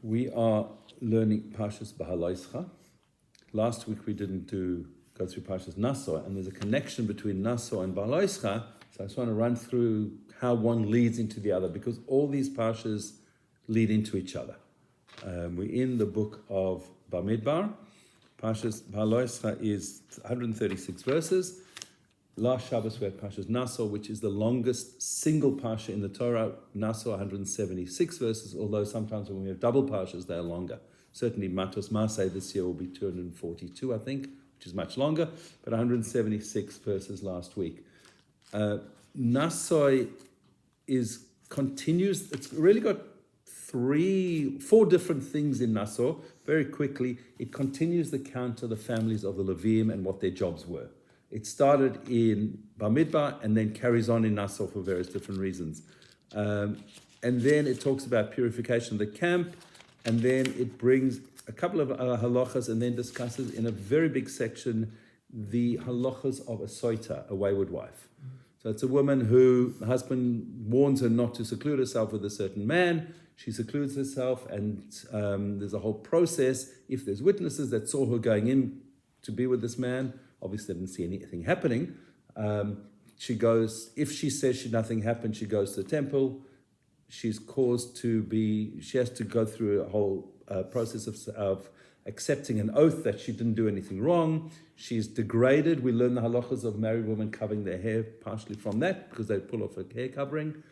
We are learning Parshas Beha'aloscha. Last week we didn't go through Parshas Naso, and there's a connection between Naso and Beha'aloscha. So I just want to run through how one leads into the other, because all these Parshas lead into each other. We're in the book of Bamidbar. Parshas Beha'aloscha is 136 verses. Last Shabbos we had Parshas Naso, which is the longest single parsha in the Torah. Naso 176 verses, although sometimes when we have double parshas, they are longer. Certainly Matos Masei this year will be 242, I think, which is much longer, but 176 verses last week. Naso continues. It's really got four different things in Naso. Very quickly, it continues the count of the families of the Levim and what their jobs were. It started in Bamidbar and then carries on in Naso for various different reasons. And then it talks about purification of the camp, and then it brings a couple of halachas and then discusses in a very big section the halachas of a soita, a wayward wife. So it's a woman who the husband warns her not to seclude herself with a certain man. She secludes herself, and there's a whole process. If there's witnesses that saw her going in to be with this man, obviously, they didn't see anything happening. She goes, if she says nothing happened, she goes to the temple. She has to go through a whole process of accepting an oath that she didn't do anything wrong. She's degraded. We learn the halachas of married women covering their hair partially from that, because they pull off her hair covering.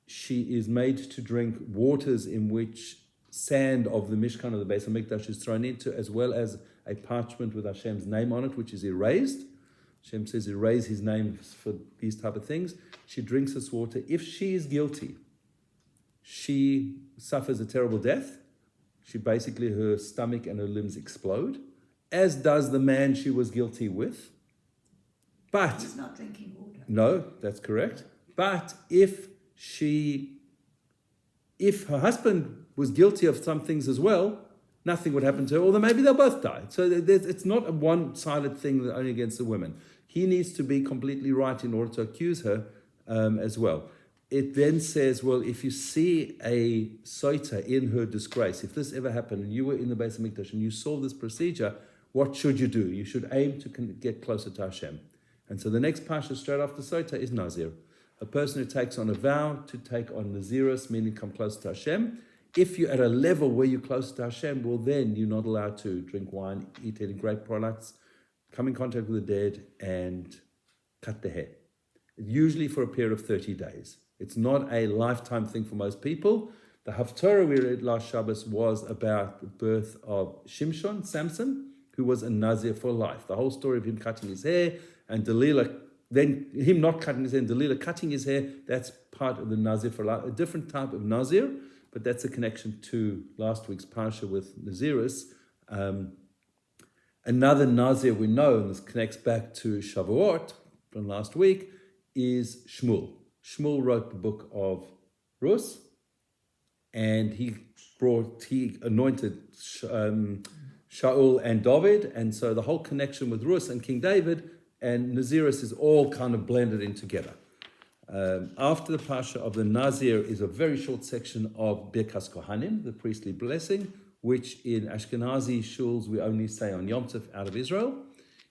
She is made to drink waters in which sand of the Mishkan of the Beis HaMikdash is thrown into, as well as a parchment with Hashem's name on it, which is erased. Hashem says erase his name for these type of things. She drinks this water. If she is guilty, she suffers a terrible death. Her stomach and her limbs explode, as does the man she was guilty with. But he's not drinking water. No, that's correct. But if her husband was guilty of some things as well, nothing would happen to her, although maybe they'll both die. So it's not a one-sided thing only against the women. He needs to be completely right in order to accuse her as well. It then says, well, if you see a soita in her disgrace, if this ever happened and you were in the Beis HaMikdash and you saw this procedure, what should you do? You should aim to get closer to Hashem. And so the next parsha straight after soita is Nazir. A person who takes on a vow to take on Nazirus, meaning come close to Hashem. If you're at a level where you're close to Hashem, well, then you're not allowed to drink wine, eat any grape products, come in contact with the dead, and cut the hair. Usually for a period of 30 days. It's not a lifetime thing for most people. The Haftarah we read last Shabbos was about the birth of Shimshon, Samson, who was a Nazir for life. The whole story of him cutting his hair, and Delilah, then him not cutting his hair, and Delilah cutting his hair, that's part of the Nazir for life, a different type of Nazir. But that's a connection to last week's parsha with Nazirus. Another Nazir we know, and this connects back to Shavuot from last week, is Shmuel. Shmuel wrote the book of Rus, and he anointed Shaul and David, and so the whole connection with Rus and King David and Nazirus is all kind of blended in together. After the parsha of the Nazir is a very short section of Birkas Kohanim, the priestly blessing, which in Ashkenazi shuls we only say on Yom Tov out of Israel.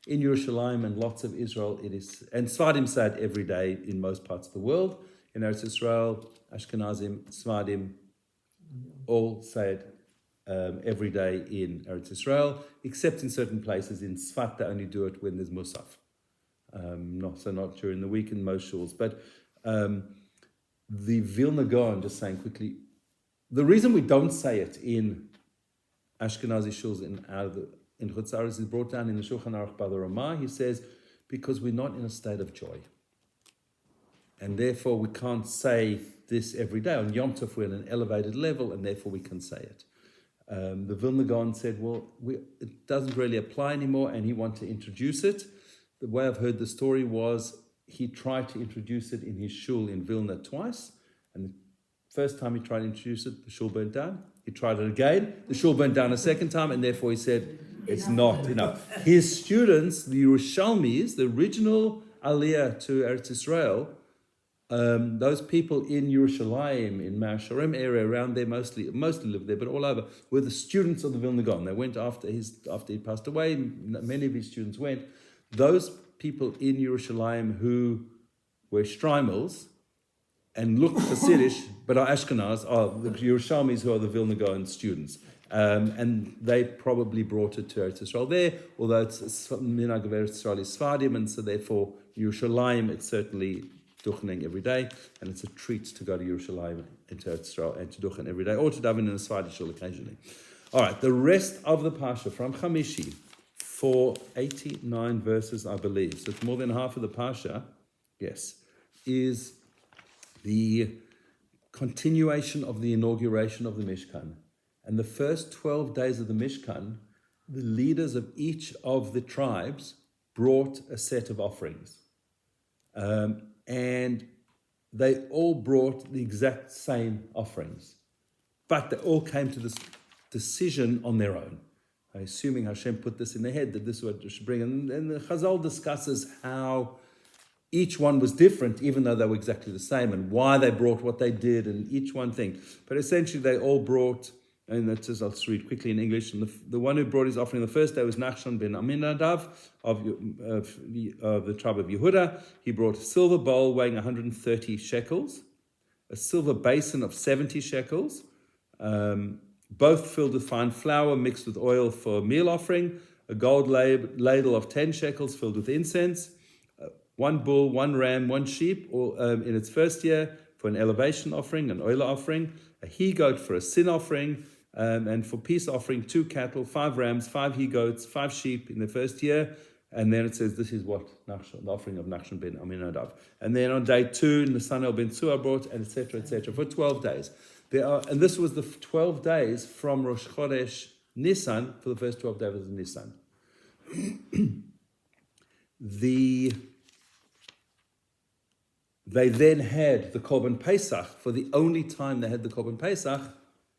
In Yerushalayim and lots of Israel it is, and Sfadim say it every day in most parts of the world. In Eretz Israel, Ashkenazim, Sfadim all say it every day in Eretz Israel, except in certain places. In Sfat they only do it when there's Musaf. Not during the week in most shuls. But the Vilna Gaon, just saying quickly, the reason we don't say it in Ashkenazi shuls in Chutz La'aretz is brought down in the Shulchan Aruch by the Ramah. He says, because we're not in a state of joy. And therefore we can't say this every day. On Yom Tov we're at an elevated level, and therefore we can say it. The Vilna Gaon said, well, it doesn't really apply anymore, and he wanted to introduce it. The way I've heard the story was he tried to introduce it in his shul in Vilna twice, and the first time he tried to introduce it, the shul burnt down. He tried it again, the shul burnt down a second time, and therefore he said, it's not enough. His students, the Yerushalmis, the original Aliyah to Eretz Israel, those people in Yerushalayim, in Ma'asharim area around there, mostly lived there, but all over, were the students of the Vilna Gaon. They went after he passed away. Many of his students went. Those people in Yerushalayim who were Streimels and look Hasidish, but are Ashkenaz, are the Yerushalmis who are the Vilna Gaon students. And they probably brought it to Eretz Yisrael there, although it's Minhag of Eretz Yisrael is Sfardim, and so therefore Yerushalayim, it's certainly duchening every day, and it's a treat to go to Yerushalayim and to Eretz Yisrael and to duchen every day, or to daven in a Sfardi shul occasionally. All right, the rest of the Parsha from Chamishi, for 89 verses, I believe, so it's more than half of the Parsha, yes, is the continuation of the inauguration of the Mishkan. And the first 12 days of the Mishkan, the leaders of each of the tribes brought a set of offerings. And they all brought the exact same offerings. But they all came to this decision on their own. Assuming Hashem put this in their head, that this is what they should bring. And the Chazal discusses how each one was different, even though they were exactly the same, and why they brought what they did, and each one thing. But essentially, they all brought, and that's just, I'll just read quickly in English. And the one who brought his offering the first day was Nachshon ben Aminadav of the tribe of Yehuda. He brought a silver bowl weighing 130 shekels, a silver basin of 70 shekels, both filled with fine flour mixed with oil for meal offering, a gold ladle of 10 shekels filled with incense, one bull, one ram, one sheep in its first year for an elevation offering, an oil offering, a he-goat for a sin offering, and for peace offering, 2 cattle, 5 rams, 5 he-goats, 5 sheep in the first year. And then it says this is what the offering of Nachshon ben Aminadav. And then on day 2, Nesanel ben Tzua brought, and etc., for 12 days. And this was the 12 days from Rosh Chodesh Nisan, for the first 12 days of Nisan. They then had the Korban Pesach for the only time they had the Korban Pesach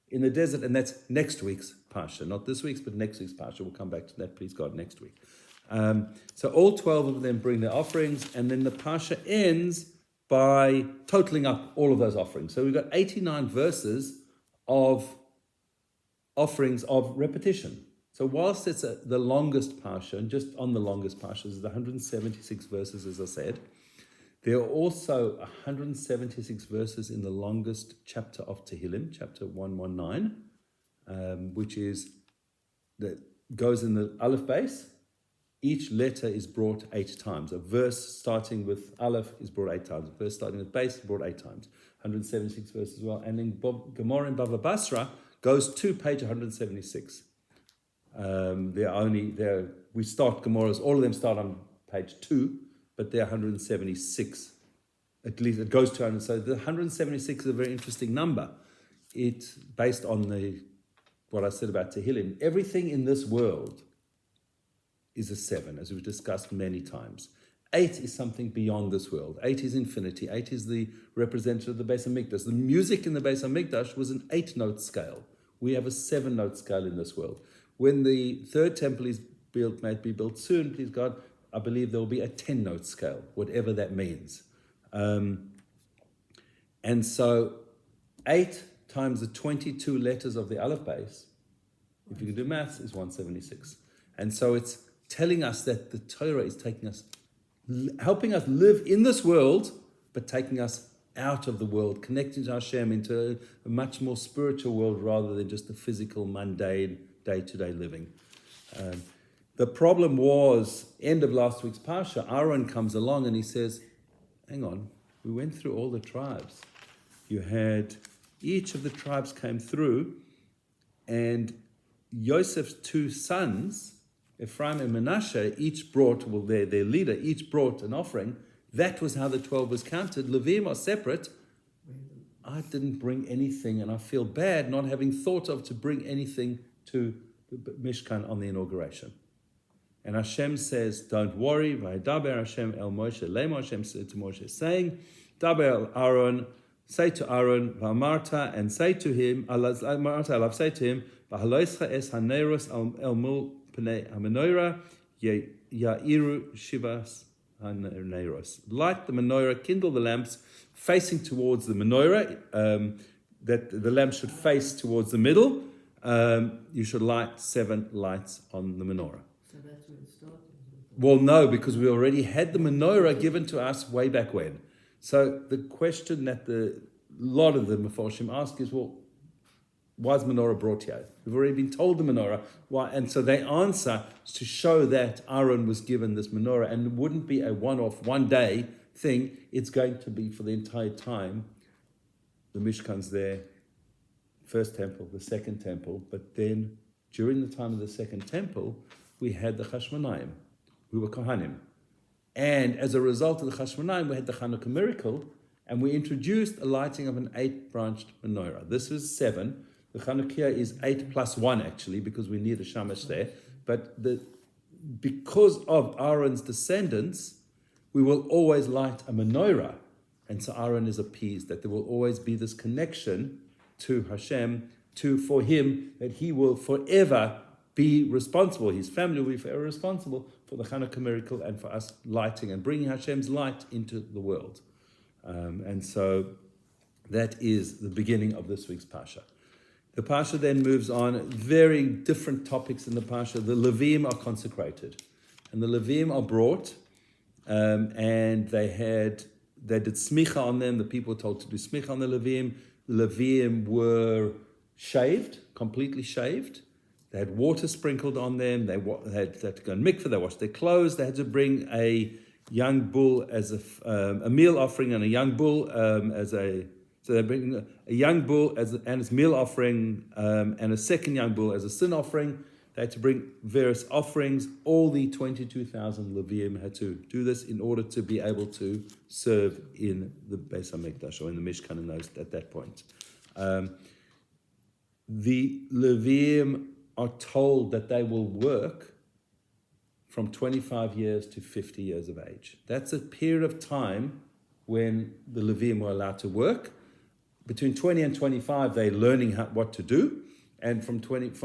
in the desert, and that's next week's Parsha, not this week's, but next week's Parsha. We'll come back to that, please God, next week. So all 12 of them bring their offerings, and then the Parsha ends by totaling up all of those offerings. So we've got 89 verses of offerings of repetition. So whilst it's the longest Parsha, and just on the longest Parsha is the 176 verses, as I said, there are also 176 verses in the longest chapter of Tehillim, chapter 119, which is that goes in the Aleph base. Each letter is brought 8 times. A verse starting with Aleph is brought 8 times. A verse starting with base is brought 8 times. 176 verses as well. And in Gemara in Bava Basra goes to page 176. We start Gemaras, all of them start on page 2. But there are 176, at least it goes to 100. So the 176 is a very interesting number. It's based on what I said about Tehillim. Everything in this world is a 7, as we've discussed many times. 8 is something beyond this world. 8 is infinity. 8 is the representative of the Beis HaMikdash. The music in the Beis HaMikdash was an 8-note scale. We have a 7-note scale in this world. When the third temple is built, may it be built soon, please God, I believe there will be a 10-note scale, whatever that means. And so 8 times the 22 letters of the Aleph base, if you can do maths, is 176. And so it's telling us that the Torah is taking us, helping us live in this world, but taking us out of the world, connecting to Hashem into a much more spiritual world rather than just the physical, mundane, day-to-day living. The problem was, end of last week's Parsha, Aaron comes along and he says, hang on, we went through all the tribes. You had, each of the tribes came through, and Yosef's 2 sons, Ephraim and Manasseh, each brought, their leader, each brought an offering. That was how the 12 was counted. Levim are separate. I didn't bring anything, and I feel bad not having thought of to bring anything to the Mishkan on the inauguration. And Hashem says, don't worry. Vaydaber Hashem el Moshe lemo. Hashem said to Moshe, saying, Daber el Aaron, say to Aaron, V'amarta, and say to him, Amarta, I'll say to him, V'haloischa es haneros el mul pnei hamenoira, ya'iru shivas haneros. Light the menorah, kindle the lamps, facing towards the menorah, that the lamp should face towards the middle. You should light 7 lights on the menorah. So that's where it started. Well, no, because we already had the menorah given to us way back when. So the question that a lot of the Mefarshim ask is, well, why is menorah brought here? We've already been told the menorah. Why? And so they answer to show that Aaron was given this menorah, and it wouldn't be a one-off, one-day thing. It's going to be for the entire time. The Mishkan's there, first temple, the second temple, but then during the time of the second temple, we had the Chashmonaim, who were Kohanim. And as a result of the Chashmonaim, we had the Hanukkah miracle, and we introduced a lighting of an 8-branched menorah. This is 7. The Chanukiah is 8 plus 1, actually, because we need a shamash there. But because of Aaron's descendants, we will always light a menorah. And so Aaron is appeased that there will always be this connection to Hashem, for him, that he will forever be responsible. His family will be forever responsible for the Hanukkah miracle and for us lighting and bringing Hashem's light into the world. And so that is the beginning of this week's Parsha. The Parsha then moves on, very different topics in the Parsha. The Levim are consecrated. And the Levim are brought, and they did smicha on them. The people were told to do smicha on the Levim. The Levim were shaved, completely shaved. They had water sprinkled on them. They had to go and mikveh. They washed their clothes. They had to bring a young bull as a meal offering, and a young bull so they bring a young bull and its meal offering, and a second young bull as a sin offering. They had to bring various offerings. All the 22,000 Leviim had to do this in order to be able to serve in the Beis HaMikdash, or in the Mishkan at that point. The Leviim are told that they will work from 25 years to 50 years of age. That's a period of time when the Leviim were allowed to work. Between 20 and 25, they're learning what to do. And from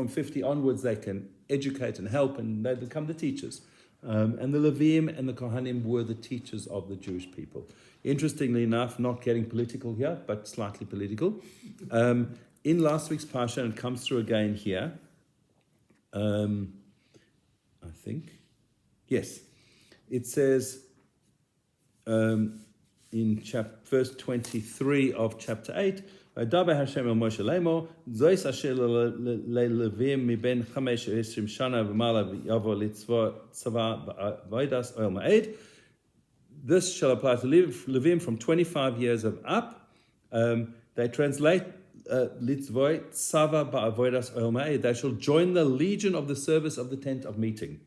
50 onwards, they can educate and help, and they become the teachers. And the Leviim and the Kohanim were the teachers of the Jewish people. Interestingly enough, not getting political here, but slightly political. In last week's Parsha, and it comes through again here, I think, yes, it says in verse 23 of chapter 8, Daber Hashem el Moshe Lemor, Zois asher lelevim miben 25 shana v'mala yavo litzvah tzava v'avodas oil ma'ed. This shall apply to Levim from 25 years of up. They translate litzvah tzava ba'avodas oil ma'ed. They shall join the legion of the service of the tent of meeting.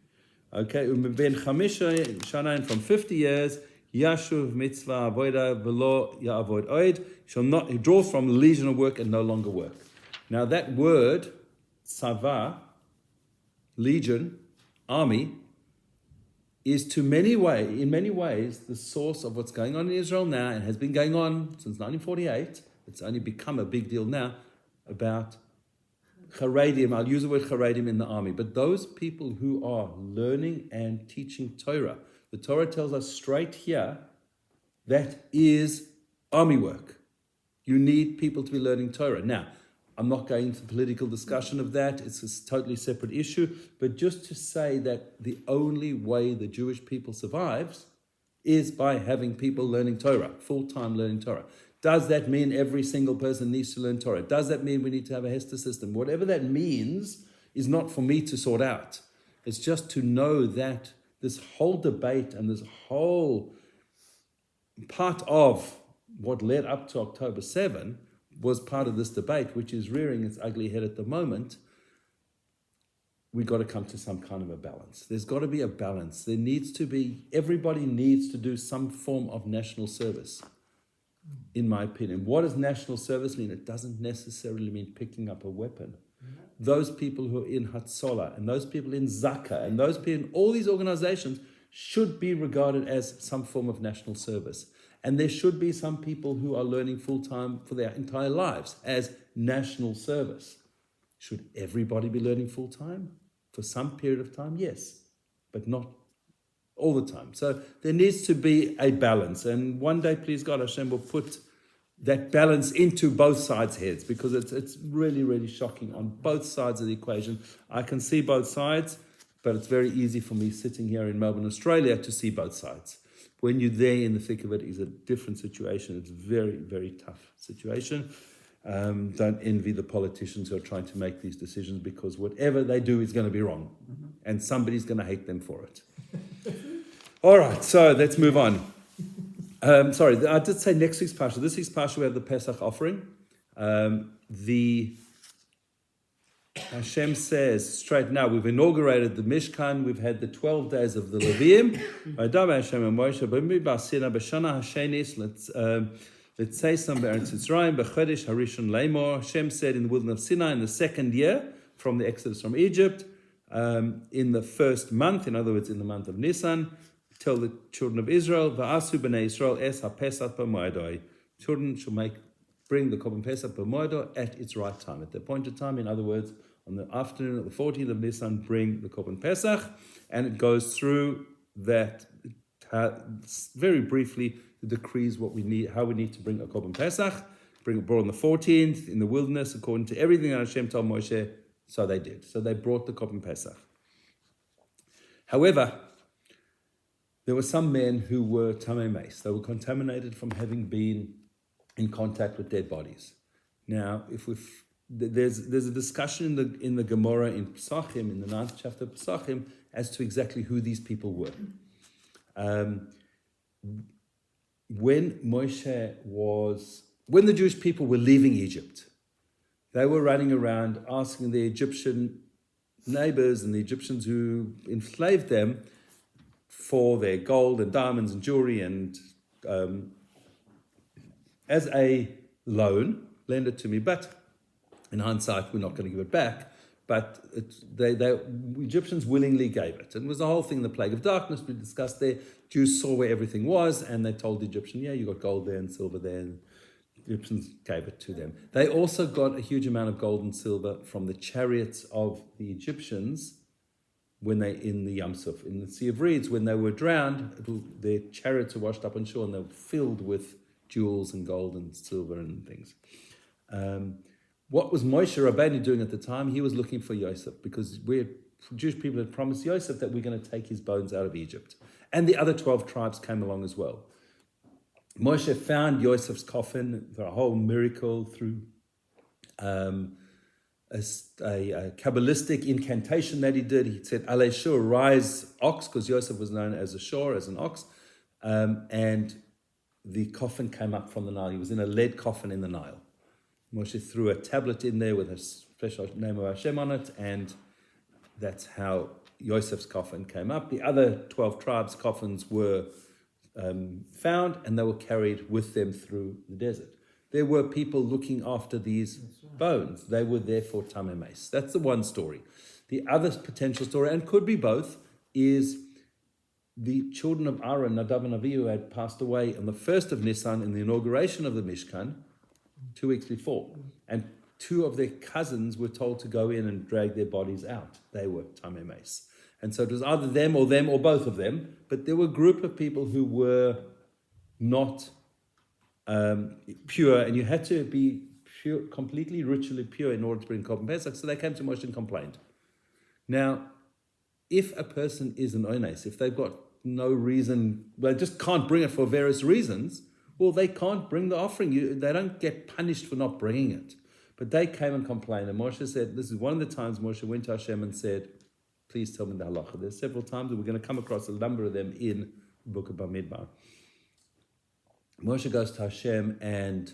Okay, miben 5 shana, and from 50 years, Yashuv mitzvah avoda velo ya'avod oid, shall not, he draws from the legion of work and no longer work. Now that word, tzava, legion, army, is in many ways the source of what's going on in Israel now, and has been going on since 1948. It's only become a big deal now about charedim. I'll use the word charedim in the army, but those people who are learning and teaching Torah. The Torah tells us straight here that is army work. You need people to be learning Torah. Now, I'm not going into the political discussion of that. It's a totally separate issue. But just to say that the only way the Jewish people survives is by having people learning Torah, full-time learning Torah. Does that mean every single person needs to learn Torah? Does that mean we need to have a Hester system? Whatever that means is not for me to sort out. It's just to know that this whole debate and this whole part of what led up to October 7 was part of this debate, which is rearing its ugly head at the moment. We've got to come to some kind of a balance. There's got to be a balance. Everybody needs to do some form of national service, in my opinion. What does national service mean? It doesn't necessarily mean picking up a weapon. Those people who are in Hatzolah, and those people in Zaka, and those people in all these organizations should be regarded as some form of national service. And there should be some people who are learning full-time for their entire lives as national service. Should everybody be learning full-time? For some period of time, yes. But not all the time. So there needs to be a balance. And one day, please God, Hashem will put that balance into both sides' heads, because it's really, really shocking on both sides of the equation. I can see both sides, but it's very easy for me sitting here in Melbourne, Australia, to see both sides. When you're there in the thick of it, it's a different situation. It's a very, very tough situation. Don't envy the politicians who are trying to make these decisions, because whatever they do is going to be wrong. And somebody's going to hate them for it. All right, so let's move on. Sorry, I did say next week's Parsha. This week's Parsha, we have the Pesach offering. Hashem says straight now, we've inaugurated the Mishkan, we've had the 12 days of the Leviim. Let's say some Be'eretz Yisrael, B'chodesh Harishon Leimor. Hashem said in the wilderness of Sinai, in the second year from the Exodus from Egypt, in the first month, in other words, in the month of Nisan, tell the children of Israel, Va'asu b'nei Yisrael es ha'pesach b'moedoi. Children shall bring the Korban Pesach b'moedo at its right time, at the appointed time. In other words, on the afternoon of the 14th of Nisan, bring the Korban Pesach, and it goes through that very briefly. The decrees what we need, how we need to bring a Korban Pesach, bring it brought on the 14th in the wilderness according to everything that Hashem told Moshe. So they did. So they brought the Korban Pesach. However, there were some men who were tamei meis. They were contaminated from having been in contact with dead bodies. Now, there's a discussion in the Gemara in Pesachim, in the 9th chapter of Pesachim, as to exactly who these people were. When the Jewish people were leaving Egypt, they were running around asking the Egyptian neighbors and the Egyptians who enslaved them for their gold and diamonds and jewelry, and as a loan, lend it to me. But in hindsight, we're not going to give it back. But the Egyptians willingly gave it. And it was the whole thing, the plague of darkness we discussed there. Jews saw where everything was, and they told the Egyptian, yeah, you got gold there and silver there. And the Egyptians gave it to them. They also got a huge amount of gold and silver from the chariots of the Egyptians when they, in the Yam Suf, in the Sea of Reeds, when they were drowned, their chariots were washed up on shore, and they were filled with jewels and gold and silver and things. What was Moshe Rabbeinu doing at the time? He was looking for Yosef, because Jewish people had promised Yosef that we're going to take his bones out of Egypt. And the other 12 tribes came along as well. Moshe found Yosef's coffin, a whole miracle through a Kabbalistic incantation that he did. He said, Ale Shur, rise ox, because Yosef was known as a shor, as an ox. And the coffin came up from the Nile. He was in a lead coffin in the Nile. Moshe threw a tablet in there with a special name of Hashem on it, and that's how Yosef's coffin came up. The other 12 tribes' coffins were found, and they were carried with them through the desert. There were people looking after these bones. They were there for tamei meis. That's the one story. The other potential story, and could be both, is the children of Aaron, Nadav and Avihu, had passed away on the 1st of Nisan in the inauguration of the Mishkan, 2 weeks before, and 2 of their cousins were told to go in and drag their bodies out. They were tamei meis. And so it was either them or both of them, but there were a group of people who were not pure, and you had to be pure, completely ritually pure in order to bring Korban Pesach. So they came to Moshe and complained. Now, if a person is an ones, if they've got no reason, they just can't bring it for various reasons, well, they can't bring the offering. They don't get punished for not bringing it. But they came and complained, and Moshe said, this is one of the times Moshe went to Hashem and said, please tell me the halacha. There's several times, and we're going to come across a number of them in the book of Bamidbar. Moshe goes to Hashem, and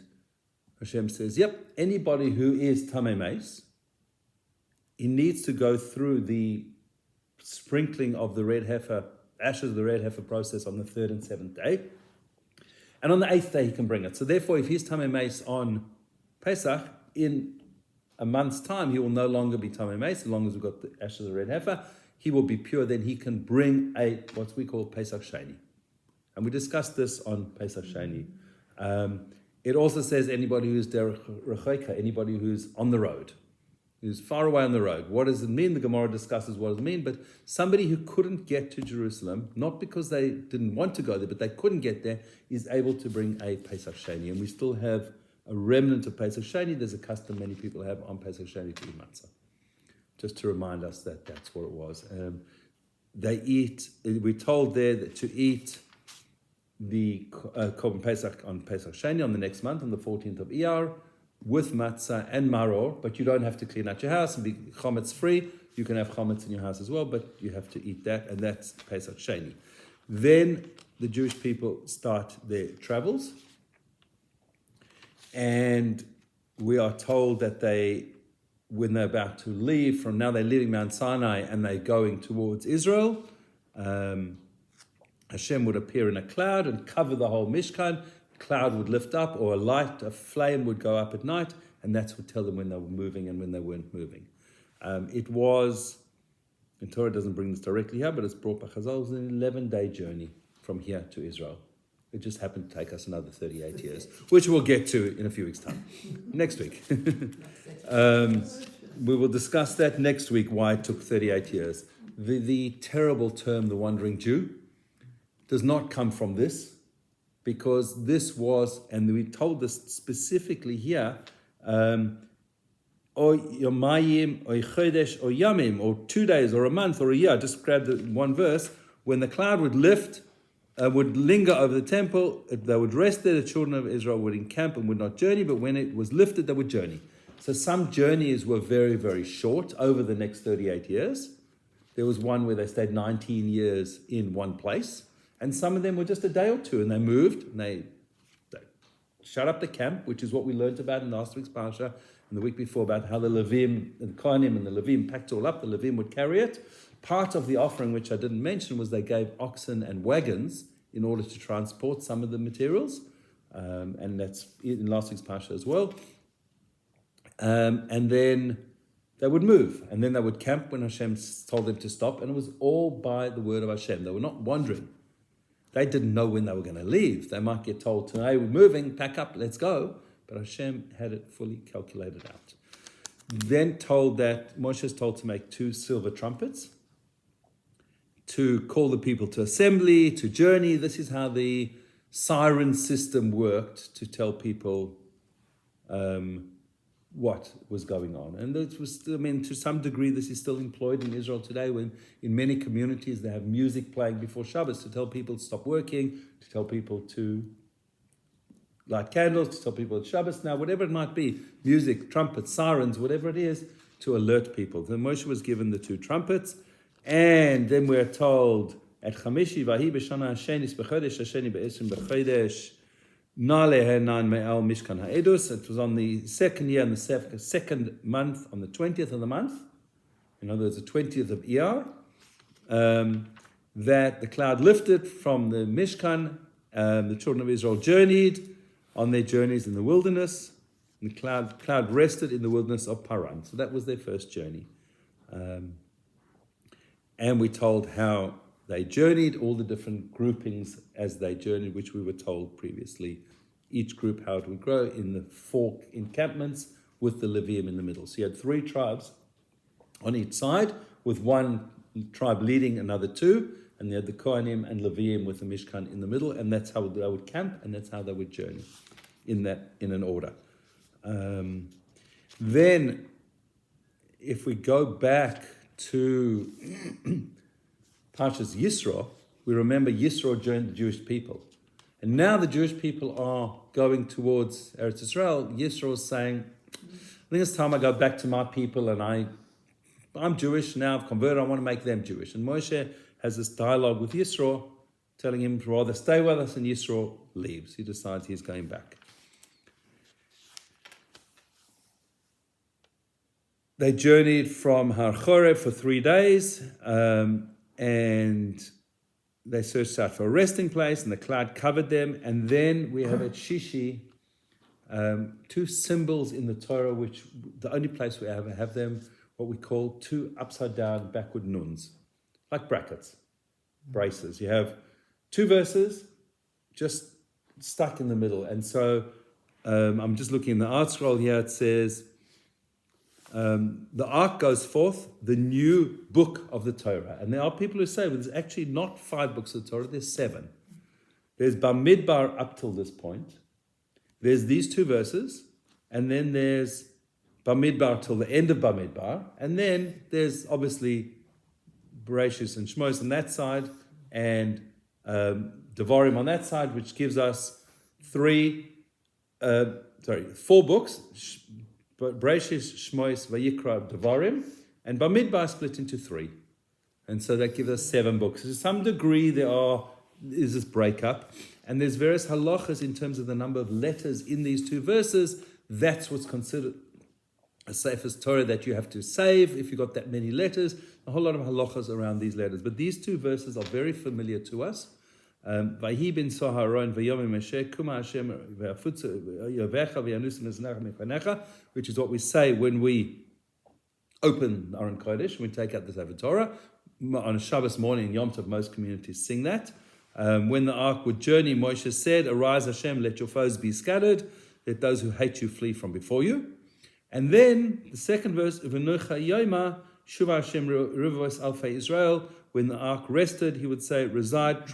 Hashem says, yep, anybody who is tamei meis, he needs to go through the sprinkling of the red heifer, ashes of the red heifer process on the 3rd and 7th day. And on the 8th day, he can bring it. So therefore, if he's tamei meis on Pesach, in a month's time, he will no longer be tamei meis, as long as we've got the ashes of the red heifer. He will be pure. Then he can bring what we call Pesach Sheni. And we discussed this on Pesach Sheni. It also says anybody who's derech rechoka, anybody who's on the road. who's far away on the road. What does it mean? The Gemara discusses what does it mean, but somebody who couldn't get to Jerusalem, not because they didn't want to go there, but they couldn't get there, is able to bring a Pesach Sheni. And we still have a remnant of Pesach Sheni. There's a custom many people have on Pesach Sheni to eat matzah. Just to remind us that that's what it was. They eat, we're told there that to eat the Korban Pesach on Pesach Sheni on the next month, on the 14th of Iyar, with matzah and maror, but you don't have to clean out your house and be chometz free. You can have chometz in your house as well, but you have to eat that, and that's Pesach Sheni. Then the Jewish people start their travels, and we are told that when they're about to leave, from now they're leaving Mount Sinai and they're going towards Israel, Hashem would appear in a cloud and cover the whole Mishkan. Cloud would lift up, or a flame would go up at night, and that would tell them when they were moving and when they weren't moving. It was, and Torah doesn't bring this directly here, but it's brought by Chazal, it was an 11-day journey from here to Israel. It just happened to take us another 38 years, which we'll get to in a few weeks' time. Next week. We will discuss that next week, why it took 38 years. The terrible term, the wandering Jew, does not come from this, because this was, and we told this specifically here, or yomayim, or chodesh, or yamim, or 2 days, or a month, or a year. Just grab the one verse. When the cloud would lift, would linger over the temple, they would rest there, the children of Israel would encamp and would not journey, but when it was lifted, they would journey. So some journeys were very, very short over the next 38 years. There was one where they stayed 19 years in one place. And some of them were just a day or two, and they moved, and they shut up the camp, which is what we learned about in last week's Parsha, and the week before, about how the Levim, the Kohanim and the Levim packed it all up. The Levim would carry it. Part of the offering, which I didn't mention, was they gave oxen and wagons in order to transport some of the materials, and that's in last week's Parsha as well. And then they would move, and then they would camp when Hashem told them to stop, and it was all by the word of Hashem. They were not wandering. They didn't know when they were going to leave. They might get told, today we're moving, pack up, let's go. But Hashem had it fully calculated out. Then told that Moshe is told to make 2 silver trumpets to call the people to assembly, to journey. This is how the siren system worked, to tell people what was going on. And it was, to some degree, this is still employed in Israel today, when in many communities they have music playing before Shabbos to tell people to stop working, to tell people to light candles, to tell people it's Shabbos now, whatever it might be, music, trumpets, sirens, whatever it is, to alert people. Then Moshe was given the 2 trumpets, and then we're told, at Chamishi, Vahi b'shana hashenis b'chodesh, hasheni b'esim b'chodesh, Mishkan Ha'edus. It was on the second year, in the second month, on the 20th of the month, in other words, the 20th of Iyar, that the cloud lifted from the Mishkan. The children of Israel journeyed on their journeys in the wilderness, and the cloud rested in the wilderness of Paran. So that was their first journey. And we told how they journeyed, all the different groupings as they journeyed, which we were told previously, each group how it would grow in the 4 encampments with the Levium in the middle. So you had 3 tribes on each side, with one tribe leading another 2, and you had the Kohanim and Levium with the Mishkan in the middle, and that's how they would camp, and that's how they would journey in an order. Then, if we go back to Parshas Yisro, we remember Yisro joined the Jewish people. And now the Jewish people are going towards Eretz Israel. Yisro is saying, I think it's time I go back to my people, and I'm Jewish now, I've converted, I want to make them Jewish. And Moshe has this dialogue with Yisro, telling him to rather stay with us, and Yisro leaves. He decides he's going back. They journeyed from Har Chorev for 3 days, and they searched out for a resting place, and the cloud covered them. And then we have at Shishi 2 symbols in the Torah, which the only place we ever have them, what we call 2 upside down backward nuns, like brackets, braces. You have 2 verses just stuck in the middle. And so I'm just looking in the art scroll here. It says, the ark goes forth, the new book of the Torah. And there are people who say, well, there's actually not 5 books of the Torah, there's 7. There's Bamidbar up till this point. There's these 2 verses, and then there's Bamidbar till the end of Bamidbar, and then there's obviously Bereshis and Shmos on that side, and Devarim on that side, which gives us 4 books, Bereshis, Shmos, Vayikra, Devarim, and Bamidbar split into 3. And so that gives us 7 books. To some degree, is this breakup, and there's various halachas in terms of the number of letters in these 2 verses. That's what's considered a Sefer Torah that you have to save if you've got that many letters. A whole lot of halachas around these letters. But these 2 verses are very familiar to us. Vahi bin Soharon v'yomim Moshe kuma Hashem yovecha v'yanusim eznacha mechanecha, which is what we say when we open Aron Kodesh, when we take out the Sefer Torah. On a Shabbos morning in Yom Tov, most communities sing that. When the ark would journey, Moshe said, "Arise Hashem, let your foes be scattered, let those who hate you flee from before you." And then the second verse, "V'nucha yoma shuva Hashem rivos alfei Israel." When the ark rested, he would say, "Reside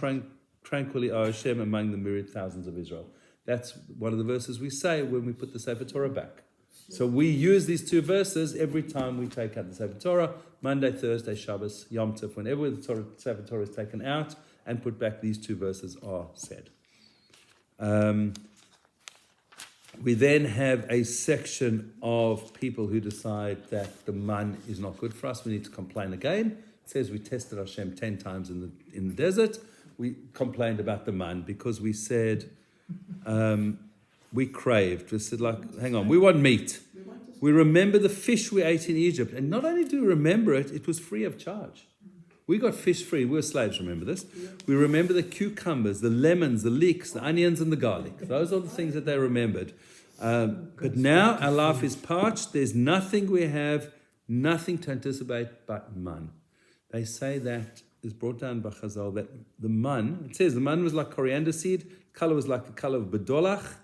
tranquilly, O Hashem, among the myriad thousands of Israel." That's one of the verses we say when we put the Sefer Torah back. So we use these 2 verses every time we take out the Sefer Torah, Monday, Thursday, Shabbos, Yom Tov. Whenever the Sefer Torah is taken out and put back, these 2 verses are said. We then have a section of people who decide that the man is not good for us. We need to complain again. It says we tested Hashem 10 times in the desert. We complained about the man because we said we craved. We said, hang on, we want meat. We remember the fish we ate in Egypt. And not only do we remember it, it was free of charge. We got fish free. We were slaves, remember this? We remember the cucumbers, the lemons, the leeks, the onions, and the garlic. Those are the things that they remembered. But now our life is parched. There's nothing we have, nothing to anticipate but man. They say that is brought down by Chazal that the man, it says the man was like coriander seed, color was like the color of bedolach.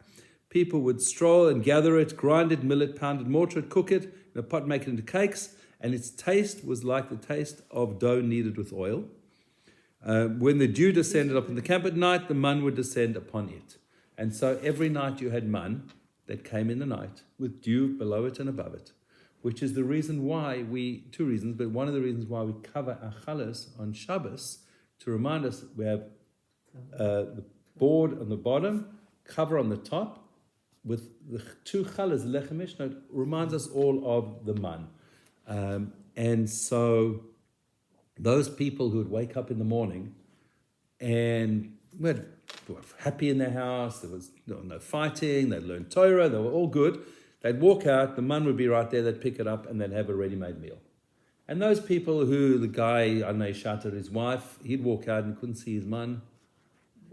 People would stroll and gather it, grind it, mill it, pound it, mortar it, cook it in a pot, make it into cakes, and its taste was like the taste of dough kneaded with oil. When the dew descended up in the camp at night, the man would descend upon it. And so every night you had man that came in the night with dew below it and above it, which is the reason why 2 reasons, but one of the reasons why we cover our chalas on Shabbos, to remind us we have the board on the bottom, cover on the top, with the 2 chalas, the lechem mishnot, reminds us all of the man. And so those people who would wake up in the morning and were happy in their house, there was no fighting, they'd learn Torah, they were all good. They'd walk out, the man would be right there, they'd pick it up, and they'd have a ready-made meal. And those people who, the guy, I know, shouted at his wife, he'd walk out and couldn't see his man.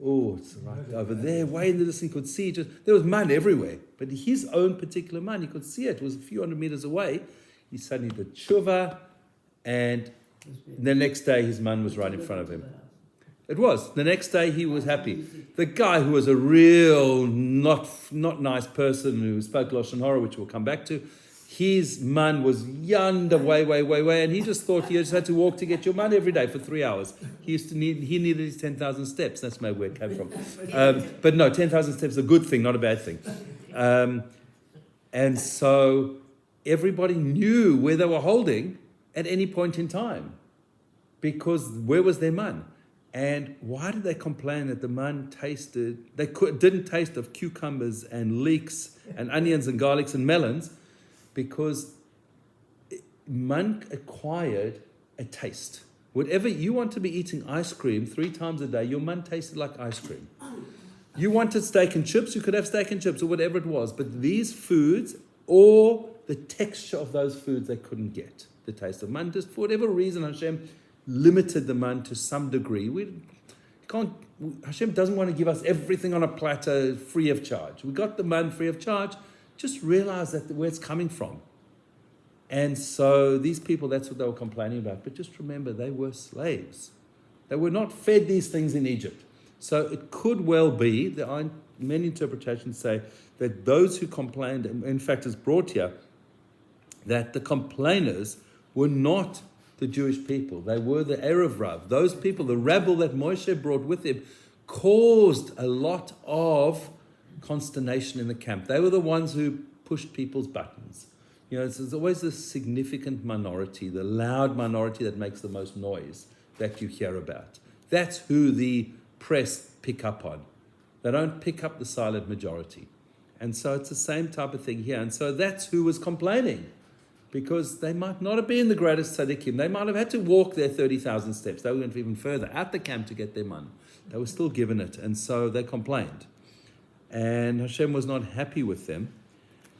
Oh, it's right over there, way in the distance, he could see, there was man everywhere. But his own particular man, he could see it was a few hundred meters away. He suddenly did tshuva, and the next day his man was right in front of him. It was. The next day he was happy. The guy who was a real not nice person who spoke Lashon Hara, which we'll come back to, his man was yonder way, and he just thought you just had to walk to get your man every day for 3 hours. He needed his 10,000 steps. That's maybe where it came from. But no, 10,000 steps is a good thing, not a bad thing. And so everybody knew where they were holding at any point in time, because where was their man? And why did they complain that the man didn't taste of cucumbers and leeks and onions and garlics and melons? Because man acquired a taste. Whatever you want to be eating ice cream 3 times a day, your man tasted like ice cream. You wanted steak and chips, you could have steak and chips or whatever it was. But these foods, or the texture of those foods, they couldn't get the taste of man. Just for whatever reason, Hashem limited the man to some degree. Hashem doesn't want to give us everything on a platter free of charge. We got the man free of charge. Just realize that where it's coming from. And so these people, that's what they were complaining about. But just remember, they were slaves. They were not fed these things in Egypt. So it could well be, there are many interpretations say that those who complained, in fact it's brought here, that the complainers were not the Jewish people. They were the Erev Rav. Those people, the rabble that Moshe brought with him, caused a lot of consternation in the camp. They were the ones who pushed people's buttons. There's always this significant minority, the loud minority that makes the most noise that you hear about. That's who the press pick up on. They don't pick up the silent majority. And so it's the same type of thing here. And so that's who was complaining, because they might not have been the greatest tzaddikim. They might have had to walk their 30,000 steps. They went even further out the camp to get their man. They were still given it. And so they complained. And Hashem was not happy with them.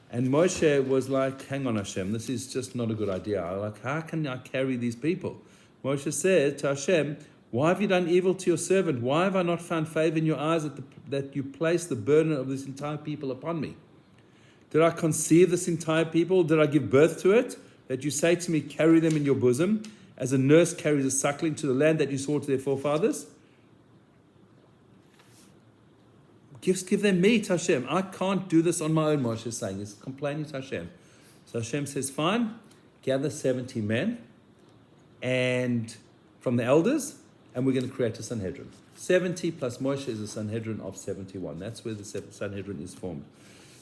And Moshe was like, hang on, Hashem, this is just not a good idea. Like, how can I carry these people? Moshe said to Hashem, why have you done evil to your servant? Why have I not found favor in your eyes that you place the burden of this entire people upon me? Did I conceive this entire people? Did I give birth to it? That you say to me, carry them in your bosom, as a nurse carries a suckling to the land that you swore to their forefathers? Give them meat, Hashem. I can't do this on my own, Moshe is saying. He's complaining to Hashem. So Hashem says, fine, gather 70 men and from the elders, and we're going to create a Sanhedrin. 70 plus Moshe is a Sanhedrin of 71. That's where the Sanhedrin is formed.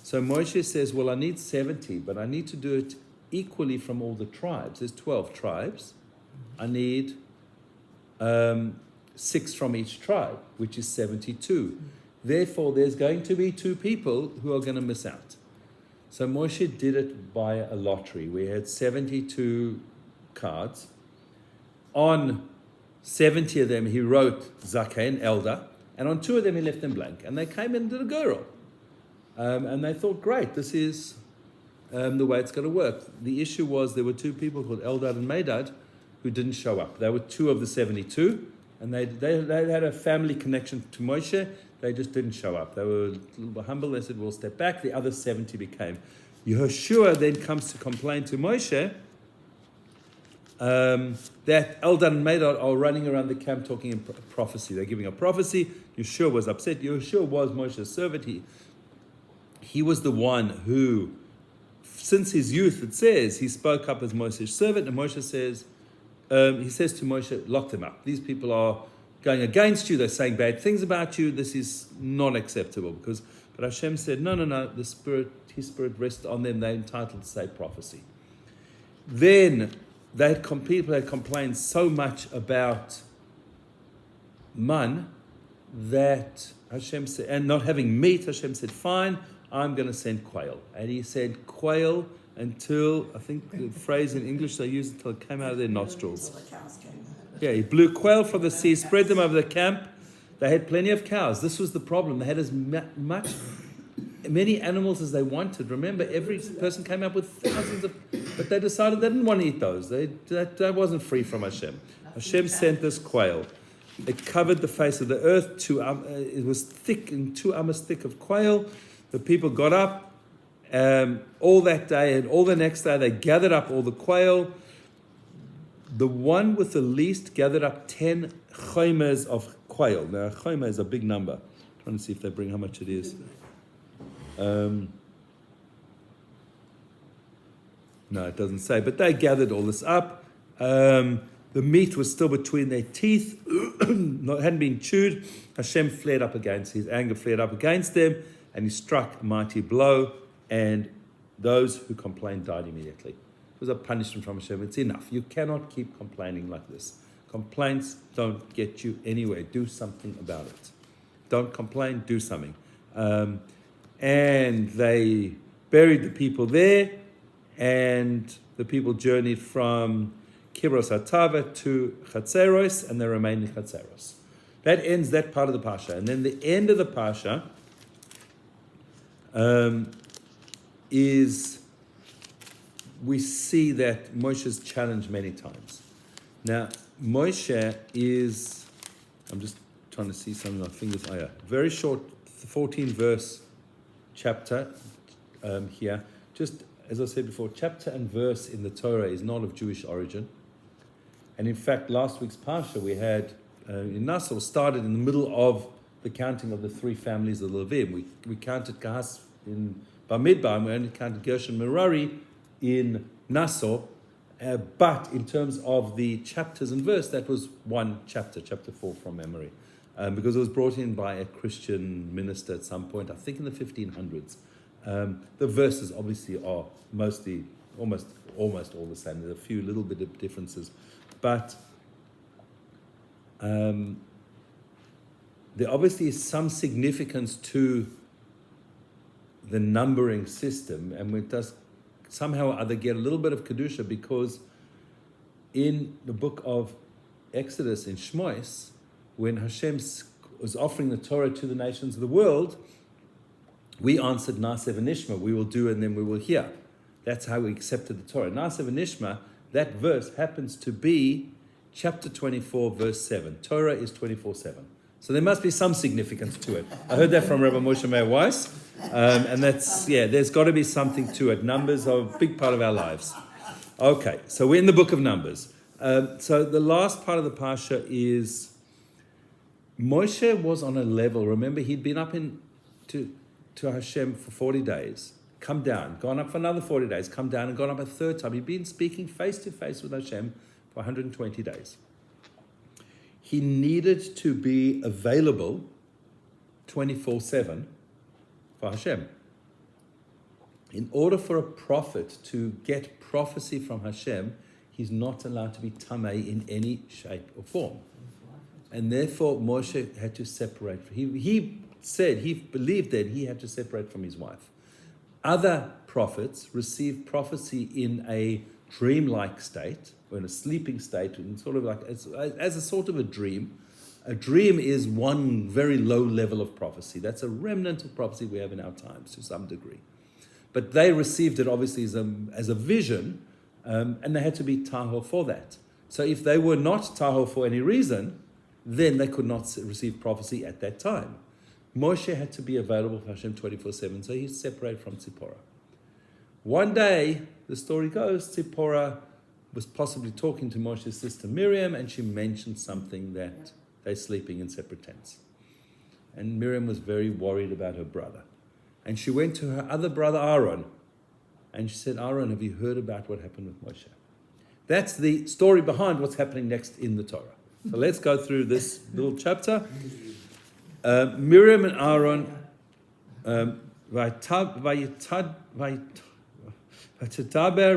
So Moshe says, well, I need 70, but I need to do it equally from all the tribes. There's 12 tribes. I need 6 from each tribe, which is 72. Therefore, there's going to be 2 people who are going to miss out. So Moshe did it by a lottery. We had 72 cards. On 70 of them, he wrote Zakein, elder, and on 2 of them, he left them blank. And they came in and did a girl. And they thought, great, this is the way it's going to work. The issue was there were 2 people called Eldad and Medad who didn't show up. They were 2 of the 72, and they had a family connection to Moshe. They just didn't show up. They were a little bit humble. They said, we'll step back. The other 70 became. Yehoshua then comes to complain to Moshe that Eldad and Medad are running around the camp talking in prophecy. They're giving a prophecy. Yeshua was upset. Yeshua was Moshe's servant. He was the one who, since his youth, it says, he spoke up as Moshe's servant. And Moshe says, he says to Moshe, lock them up. These people are going against you. They're saying bad things about you. This is not acceptable. But Hashem said, no. His spirit rests on them. They're entitled to say prophecy. Then people had complained so much about man that Hashem said, and not having meat, Hashem said, fine, I'm going to send quail. And he said quail until, I think the phrase in English they used, until it came out of their nostrils. Yeah, he blew quail from the sea, spread them over the camp. They had plenty of cows. This was the problem. They had as many animals as they wanted. Remember, every person came up with thousands of, but they decided they didn't want to eat those. That wasn't free from Hashem. Hashem sent this quail. It covered the face of the earth. It was thick, and 2 amas thick of quail. The people got up all that day, and all the next day they gathered up all the quail. The one with the least gathered up 10 chomers of quail. Now, a chomer is a big number. I'm trying to see if they bring how much it is. No, it doesn't say. But they gathered all this up. The meat was still between their teeth. Hadn't been chewed. Hashem flared up against his anger, flared up against them, and he struck a mighty blow. And those who complained died immediately. It was a punishment from Hashem. It's enough. You cannot keep complaining like this. Complaints don't get you anywhere. Do something about it. Don't complain, do something. And they buried the people there, and the people journeyed from Kibros Hatava to Chatzeros, and they remained in Chatzeros. That ends that part of the Parsha. And then the end of the Parsha is, we see that Moshe's challenged many times. Now, Moshe is, I'm just trying to see something on my fingers. Oh yeah, very short, 14-verse chapter here. Just as I said before, chapter and verse in the Torah is not of Jewish origin. And in fact, last week's Parsha we had in Nassau started in the middle of the counting of the 3 families of the Levim. We counted Kahas in Bamidbar, and we only counted Gershon Merari in Naso, but in terms of the chapters and verse, that was one chapter 4 from memory, because it was brought in by a Christian minister at some point, I think in the 1500s. The verses obviously are mostly, almost all the same. There's a few little bit of differences, but there obviously is some significance to the numbering system, and it does somehow or other get a little bit of Kedusha, because in the book of Exodus in Shmois, when Hashem was offering the Torah to the nations of the world, we answered Na'aseh v'nishma, we will do and then we will hear. That's how we accepted the Torah. Na'aseh v'nishma, that verse happens to be chapter 24, verse 7. Torah is 24/7. So there must be some significance to it. I heard that from Rabbi Moshe Meir Weiss. And that's, there's got to be something to it. Numbers are a big part of our lives. Okay, so we're in the book of Numbers. So the last part of the Parsha is Moshe was on a level. Remember, he'd been up to Hashem for 40 days, come down, gone up for another 40 days, come down and gone up a third time. He'd been speaking face to face with Hashem for 120 days. He needed to be available 24/7 for Hashem. In order for a prophet to get prophecy from Hashem, he's not allowed to be tamei in any shape or form. And therefore Moshe had to separate. He said, he believed that he had to separate from his wife. Other prophets received prophecy in a dreamlike state, or in a sleeping state, and sort of like as a sort of a dream. A dream is one very low level of prophecy. That's a remnant of prophecy we have in our times to some degree. But they received it obviously as a vision, and they had to be tahor for that. So if they were not tahor for any reason, then they could not receive prophecy at that time. Moshe had to be available for Hashem 24/7, so he's separated from Tzipporah. One day, the story goes, Tzipporah was possibly talking to Moshe's sister Miriam, and she mentioned something that they're sleeping in separate tents. And Miriam was very worried about her brother. And she went to her other brother Aaron, and she said, Aaron, have you heard about what happened with Moshe? That's the story behind what's happening next in the Torah. So let's go through this little chapter. Miriam and Aaron, Vayitaber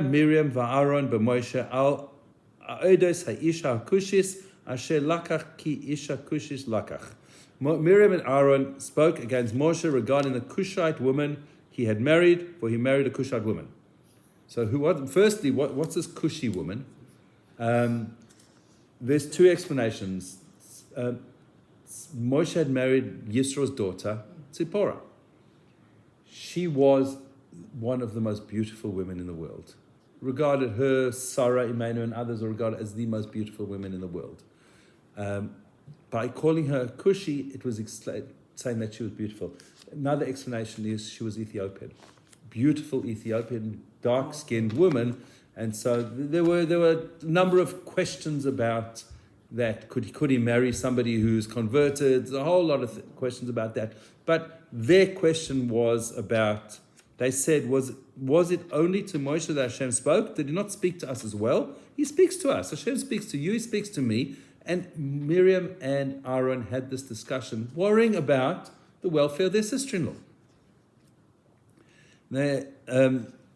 Miriam va'Aaron b'Moshe al ha'odos ha'isha ha'kushis asher lakach ki isha kushis lakach. Miriam and Aaron spoke against Moshe regarding the Cushite woman he had married, for he married a Cushite woman. So firstly, what's this Cushi woman? There's two explanations. Moshe had married Yisro's daughter, Tzipporah. She was one of the most beautiful women in the world. Regarded her, Sarah, Imenu, and others are regarded as the most beautiful women in the world. By calling her Cushi, it was saying that she was beautiful. Another explanation is she was Ethiopian. Beautiful Ethiopian, dark-skinned woman. And so there were a number of questions about that. Could he marry somebody who's converted? There's a whole lot of questions about that. But their question was about, they said, was it only to Moshe that Hashem spoke? Did he not speak to us as well? He speaks to us. Hashem speaks to you, he speaks to me. And Miriam and Aaron had this discussion, worrying about the welfare of their sister-in-law.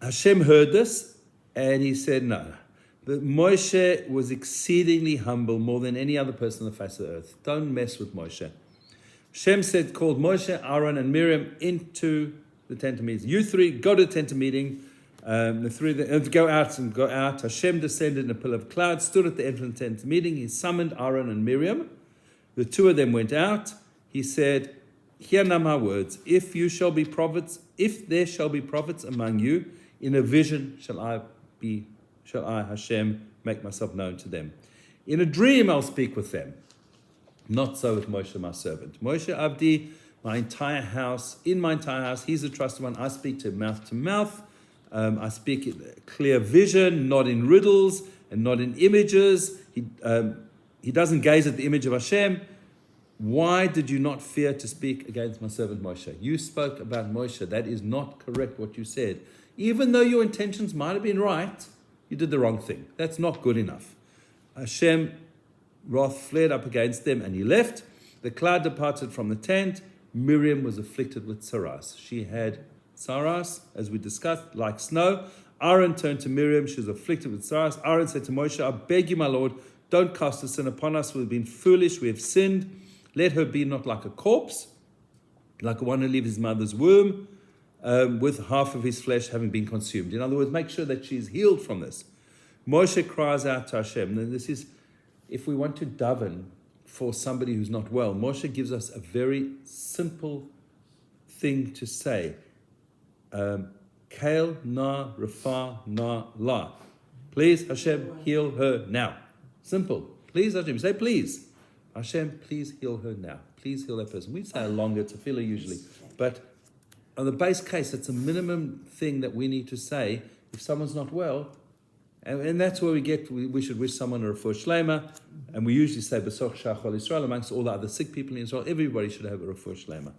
Hashem heard this, and he said, no. But Moshe was exceedingly humble, more than any other person on the face of the earth. Don't mess with Moshe. Hashem called Moshe, Aaron, and Miriam into the tent of meeting. You three, go to the tent of meeting. The three go out. Hashem descended in a pillar of cloud, stood at the entrance of the tent of meeting. He summoned Aaron and Miriam. The two of them went out. He said, hear now my words. If there shall be prophets among you, in a vision shall I, Hashem, make myself known to them. In a dream I'll speak with them. Not so with Moshe, my servant. Moshe Avdi, in my entire house, he's a trusted one. I speak to mouth. I speak in clear vision, not in riddles and not in images. He doesn't gaze at the image of Hashem. Why did you not fear to speak against my servant Moshe? You spoke about Moshe. That is not correct what you said. Even though your intentions might have been right, you did the wrong thing. That's not good enough. Hashem wrath flared up against them and he left. The cloud departed from the tent. Miriam was afflicted with tsaras. She had tsaras, as we discussed, like snow. Aaron turned to Miriam. She was afflicted with tsaras. Aaron said to Moshe, I beg you, my Lord, don't cast a sin upon us. We've been foolish. We have sinned. Let her be not like a corpse, like one who leaves his mother's womb, with half of his flesh having been consumed. In other words, make sure that she's healed from this. Moshe cries out to Hashem. And this is, if we want to daven for somebody who's not well, Moshe gives us a very simple thing to say. Kael na refa na la. Please, Hashem, heal her now. Simple. Please, Hashem. Say, please. Hashem, please heal her now. Please heal that person. We say a longer tefillah usually. But on the base case, it's a minimum thing that we need to say if someone's not well. And that's where we should wish someone a refuah shlema. And we usually say, B'soch Shachol Yisrael, amongst all the other sick people in Israel, everybody should have a refuah shlema.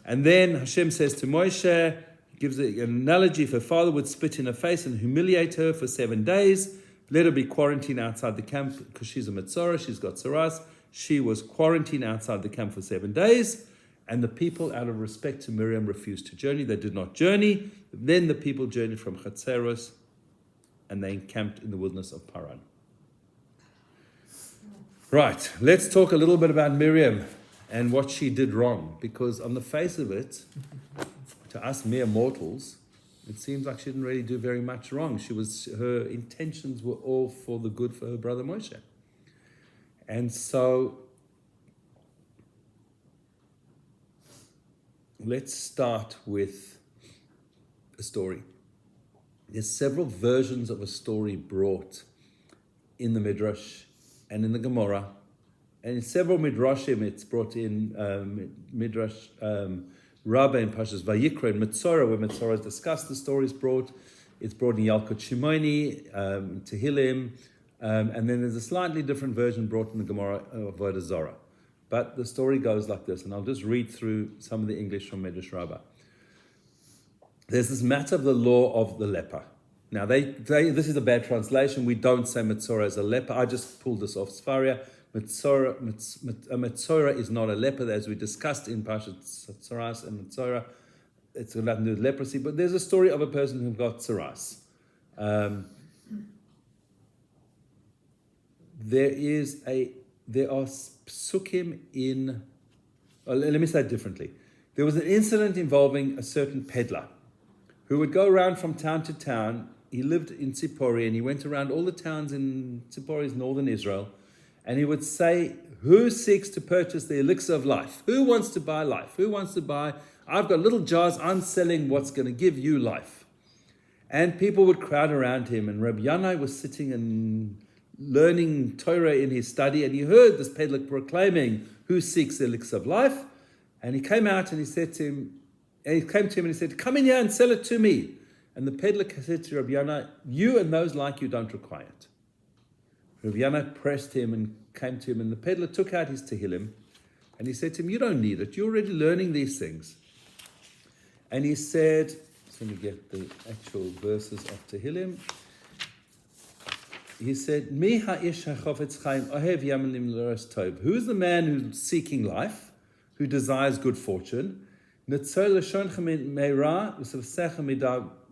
And then Hashem says to Moshe, gives an analogy, if her father would spit in her face and humiliate her for 7 days, let her be quarantined outside the camp because she's a Metzora, she's got tsaras. She was quarantined outside the camp for 7 days. And the people, out of respect to Miriam, refused to journey. They did not journey. Then the people journeyed from Chatzeros and they encamped in the wilderness of Paran. Right, let's talk a little bit about Miriam and what she did wrong. Because on the face of it, to us mere mortals, it seems like she didn't really do very much wrong. Her intentions were all for the good for her brother Moshe. And so, let's start with a story. There's several versions of a story brought in the Midrash and in the Gemara. And in several Midrashim, it's brought in Midrash Rabbah in Parshas Vayikra in Metzora, where Metzora is discussed. The story is brought. It's brought in Yalkut Shimoni, Tehillim, and then there's a slightly different version brought in the Gemara of Avodah Zarah. But the story goes like this, and I'll just read through some of the English from Midrash Rabbah. There's this matter of the law of the leper. Now, this is a bad translation. We don't say Metzora as a leper. I just pulled this off Sfaria. A Metzora is not a leper, as we discussed in Parshas Tsaras and Metzora. It's got nothing to do with leprosy, but there's a story of a person who got Tsaras. There are psukim in... let me say it differently. There was an incident involving a certain peddler who would go around from town to town. He lived in Tzipori and he went around all the towns in Tzipori's northern Israel. And he would say, who seeks to purchase the elixir of life? Who wants to buy life? Who wants to buy? I've got little jars, I'm selling what's going to give you life. And people would crowd around him. And Rabbi Yanai was sitting and learning Torah in his study. And he heard this peddler proclaiming, who seeks the elixir of life? And he came out and he said to him, and he said, come in here and sell it to me. And the peddler said to Rabbi Yanai, you and those like you don't require it. Rabbi Yanai pressed him and came to him, and the peddler took out his Tehillim, and he said to him, you don't need it, you're already learning these things. And he said, let me get the actual verses of Tehillim. He said, Mi ha'ish hachofetz chaim ohev yamanim l'ros tov. Who's the man who's seeking life, who desires good fortune? Netzor l'shoncha meira v'savsecha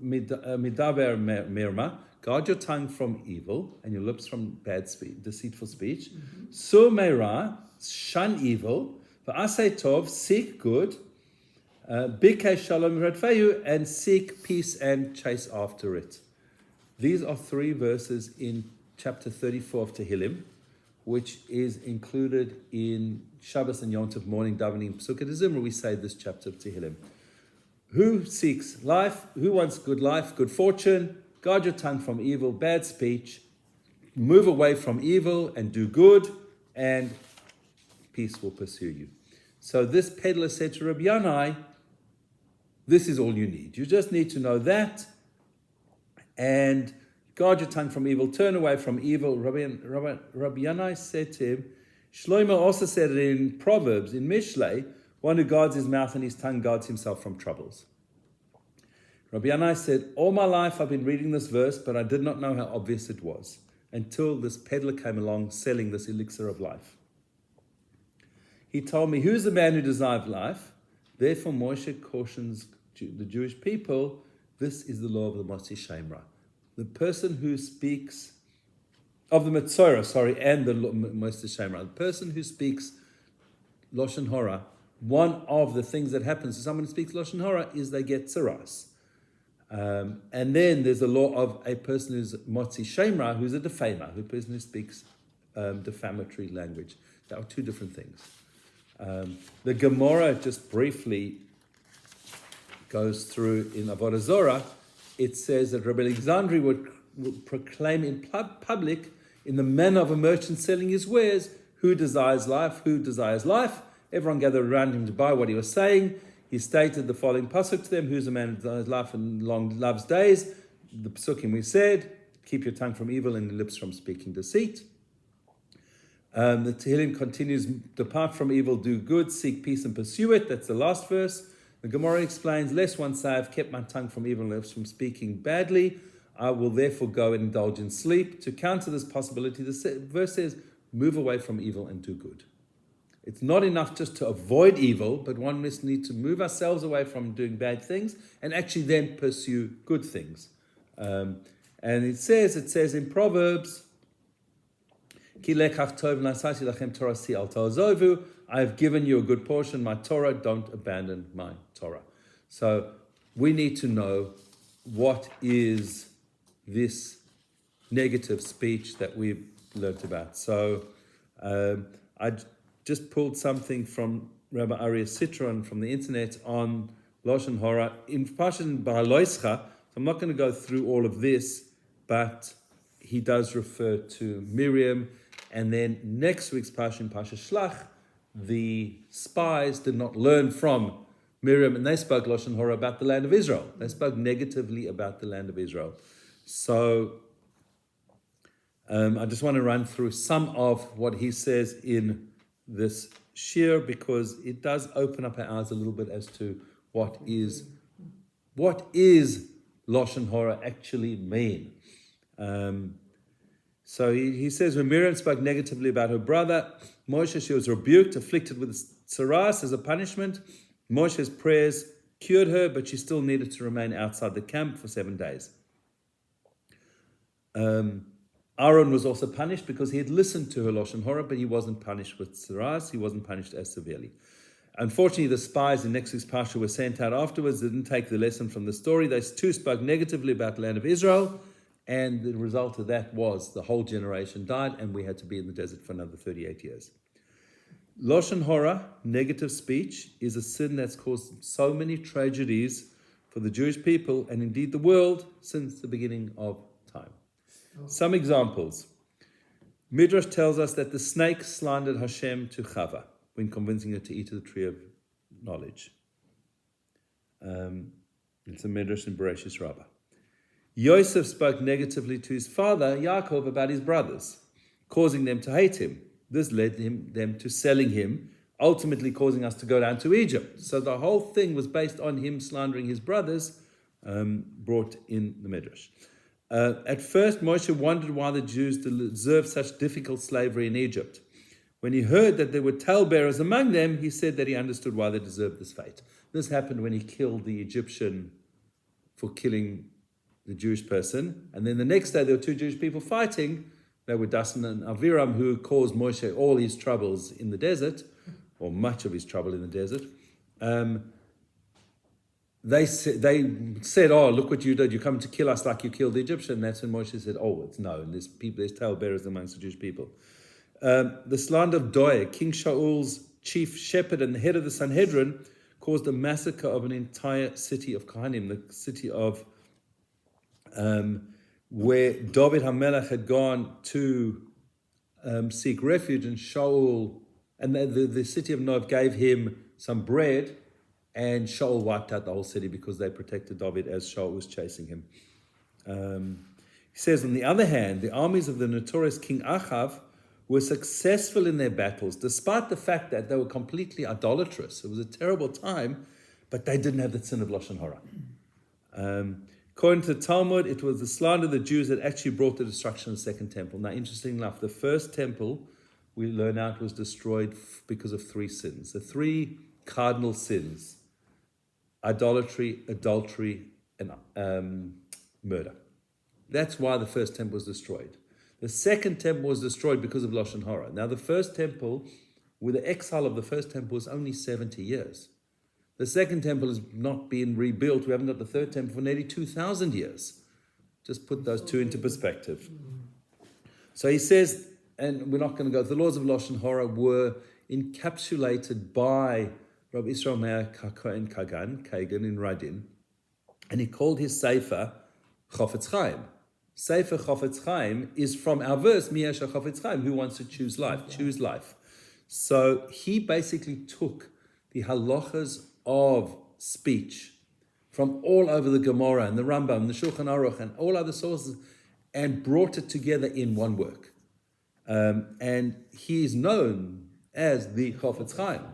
midaber mirma. Guard your tongue from evil and your lips from bad speech, deceitful speech. So meira, shun evil. V'asei tov, seek good. Bikei shalom radfeyu, and seek peace and chase after it. These are 3 verses in chapter 34 of Tehillim, which is included in Shabbos and Yom Tov morning davening Pesukei Zimra. We say this chapter of Tehillim. Who seeks life? Who wants good life, good fortune? Guard your tongue from evil, bad speech. Move away from evil and do good, and peace will pursue you. So this peddler said to Rabbi Yanai, this is all you need. You just need to know that, and guard your tongue from evil, turn away from evil. Rabbi Yanai said to him, Shlomo also said it in Proverbs, in Mishlei, one who guards his mouth and his tongue guards himself from troubles. Rabbi Yanai said, all my life I've been reading this verse, but I did not know how obvious it was until this peddler came along selling this elixir of life. He told me, who's the man who desires life? Therefore Moshe cautions the Jewish people, this is the law of the Motzi Shemra. The person who speaks of the Metzorah, and the Motzi Shemra, the person who speaks Lashon Hora, one of the things that happens to someone who speaks Lashon Hora is they get tsaras. And then there's a law of a person who's Motzi Shemra, who's a defamer, a person who speaks defamatory language. There are two different things. The Gemara, just briefly, goes through in Avodah Zorah. It says that Rabbi Alexandri would proclaim in public, in the manner of a merchant selling his wares, who desires life, who desires life. Everyone gathered around him to buy what he was saying. He stated the following pasuk to them, who's a man who desires life and long loves days. The pasukim we said, keep your tongue from evil and your lips from speaking deceit. The Tehillim continues, depart from evil, do good, seek peace and pursue it. That's the last verse. The Gemara explains, lest one say, I've kept my tongue from evil and lips from speaking badly, I will therefore go and indulge in sleep. To counter this possibility, the verse says, move away from evil and do good. It's not enough just to avoid evil, but one must need to move ourselves away from doing bad things and actually then pursue good things. And it says in Proverbs, I have given you a good portion, my Torah, don't abandon my Torah. So we need to know what is this negative speech that we've learned about. So I just pulled something from Rabbi Aryeh Citron from the internet on Lashon Hora in Parshas Beha'aloscha. So I'm not going to go through all of this, but he does refer to Miriam. And then next week's Parsha in Parshas Shlach, the spies did not learn from Miriam, and they spoke Lashon Hora about the land of Israel. They spoke negatively about the land of Israel. So I just want to run through some of what he says in this shir, because it does open up our eyes a little bit as to what is Lashon Hora actually mean. So he says, when Miriam spoke negatively about her brother, Moshe, she was rebuked, afflicted with tsaras as a punishment. Moshe's prayers cured her, but she still needed to remain outside the camp for 7 days. Aaron was also punished because he had listened to her Lashon Hora, but he wasn't punished with tsaras. He wasn't punished as severely. Unfortunately, the spies in next week's Parsha were sent out afterwards. They didn't take the lesson from the story. They too spoke negatively about the land of Israel. And the result of that was the whole generation died, and we had to be in the desert for another 38 years. Lashon Hora, negative speech, is a sin that's caused so many tragedies for the Jewish people and indeed the world since the beginning of time. Some examples. Midrash tells us that the snake slandered Hashem to Chava when convincing her to eat of the tree of knowledge. It's a Midrash in Bereshis Rabbah. Yosef spoke negatively to his father, Yaakov, about his brothers, causing them to hate him. This led them to selling him, ultimately causing us to go down to Egypt. So the whole thing was based on him slandering his brothers, brought in the Midrash. At first, Moshe wondered why the Jews deserved such difficult slavery in Egypt. When he heard that there were talebearers among them, he said that he understood why they deserved this fate. This happened when he killed the Egyptian for killing the Jewish person. And then the next day, there were two Jewish people fighting. They were Dasan and Aviram, who caused Moshe all his troubles in the desert, or much of his trouble in the desert. They said, oh, look what you did. You come to kill us like you killed the Egyptian. That's when Moshe said, oh, it's no. There's talebearers amongst the Jewish people. The slander of Doeg, King Shaul's chief shepherd and the head of the Sanhedrin, caused a massacre of an entire city of Kohanim, the city of where David HaMelech had gone to seek refuge, and Shaul, and the city of Nob gave him some bread, and Shaul wiped out the whole city because they protected David as Shaul was chasing him. He says, on the other hand, the armies of the notorious King Achav were successful in their battles, despite the fact that they were completely idolatrous. It was a terrible time, but they didn't have the sin of Lashon Hora. According to the Talmud, it was the slander of the Jews that actually brought the destruction of the second temple. Now, interesting enough, the first temple, we learn out, was destroyed because of three sins. The three cardinal sins: idolatry, adultery, and murder. That's why the first temple was destroyed. The second temple was destroyed because of Lashon Hara. Now, the first temple, with the exile of the first temple, was only 70 years. The second temple has not been rebuilt. We haven't got the third temple for nearly 2,000 years. Just put those two into perspective. So he says, and we're not going to go, the laws of Lashon Hara were encapsulated by Rabbi Israel Meir Kagan in Radin, and he called his Sefer Chofetz Chaim. Sefer Chofetz Chaim is from our verse, Mi Yesha Chofetz Chaim, who wants to choose life, choose life. So he basically took the halachas of speech from all over the Gemara and the Rambam and the Shulchan Aruch and all other sources and brought it together in one work. And he is known as the Chofetz Chaim.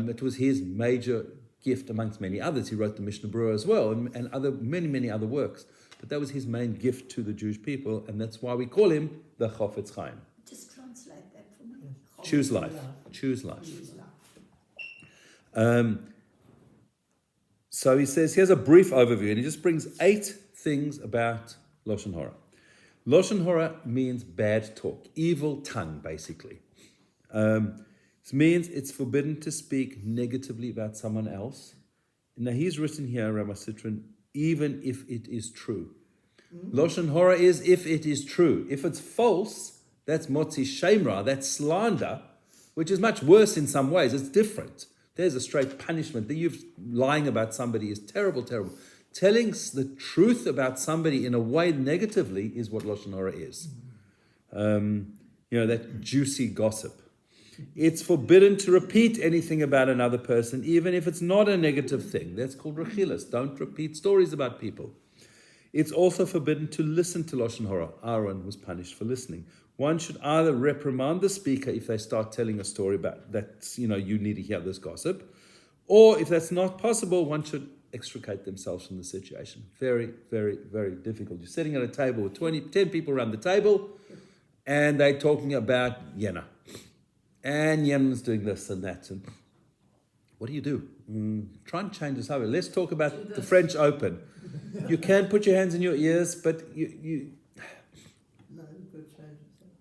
It was his major gift amongst many others. He wrote the Mishnah Berurah as well and other many other works. But that was his main gift to the Jewish people, and that's why we call him the Chofetz Chaim. Just translate that for me. Choose life. Choose life. So he says, here's a brief overview, and he just brings 8 things about Lashon Hara. Lashon Hara means bad talk, evil tongue, basically. It means it's forbidden to speak negatively about someone else. Now he's written here, Rama Sitrin, even if it is true. Lashon Hara is if it is true. If it's false, that's motzi shemra, that's slander, which is much worse in some ways. It's different. There's a straight punishment. Lying about somebody is terrible. Telling the truth about somebody in a way negatively is what Lashon Hara is. That juicy gossip. It's forbidden to repeat anything about another person, even if it's not a negative thing. That's called rechilas. Don't repeat stories about people. It's also forbidden to listen to Lashon Hara. Aaron was punished for listening. One should either reprimand the speaker if they start telling a story about that, you need to hear this gossip, or if that's not possible, one should extricate themselves from the situation. Very, very, very difficult. You're sitting at a table with 10 people around the table, and they're talking about Yena. And Yemen's doing this and that. And what do you do? Try and change the subject. Let's talk about the French Open. You can put your hands in your ears, but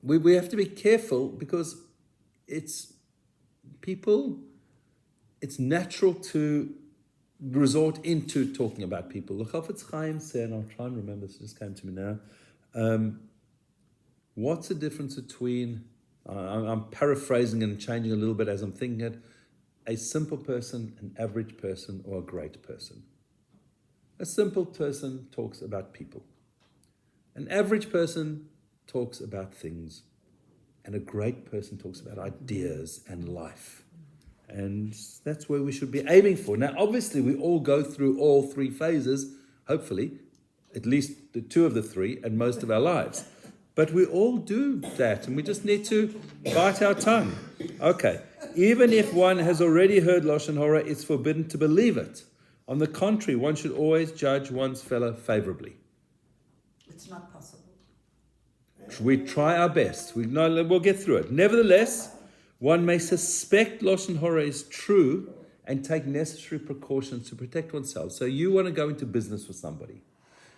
we have to be careful because it's natural to resort into talking about people. The Chofetz Chaim said, and I'll try and remember, this just came to me now. What's the difference between, I'm paraphrasing and changing a little bit as I'm thinking it, a simple person, an average person, or a great person? A simple person talks about people. An average person talks about things. And a great person talks about ideas and life. And that's where we should be aiming for. Now, obviously, we all go through all 3 phases, hopefully, at least the 2 of the 3, and most of our lives. But we all do that, and we just need to bite our tongue. Okay, even if one has already heard Lashon Hara, it's forbidden to believe it. On the contrary, one should always judge one's fellow favorably. It's not possible. We try our best. We'll get through it. Nevertheless, one may suspect Lashon Hara is true and take necessary precautions to protect oneself. So you want to go into business with somebody,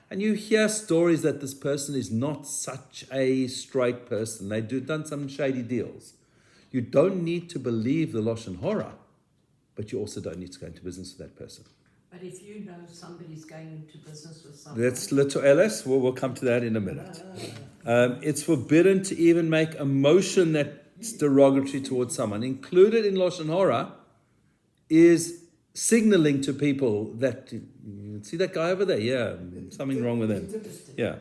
and you hear stories that this person is not such a straight person. They've done some shady deals. You don't need to believe the Lashon Hara, but you also don't need to go into business with that person. But if you know somebody's going into business with somebody... That's little Ellis. We'll come to that in a minute. It's forbidden to even make a motion that's derogatory towards someone. Included in Lashon Hara is signaling to people that, see that guy over there? Yeah, something wrong with him. Yeah.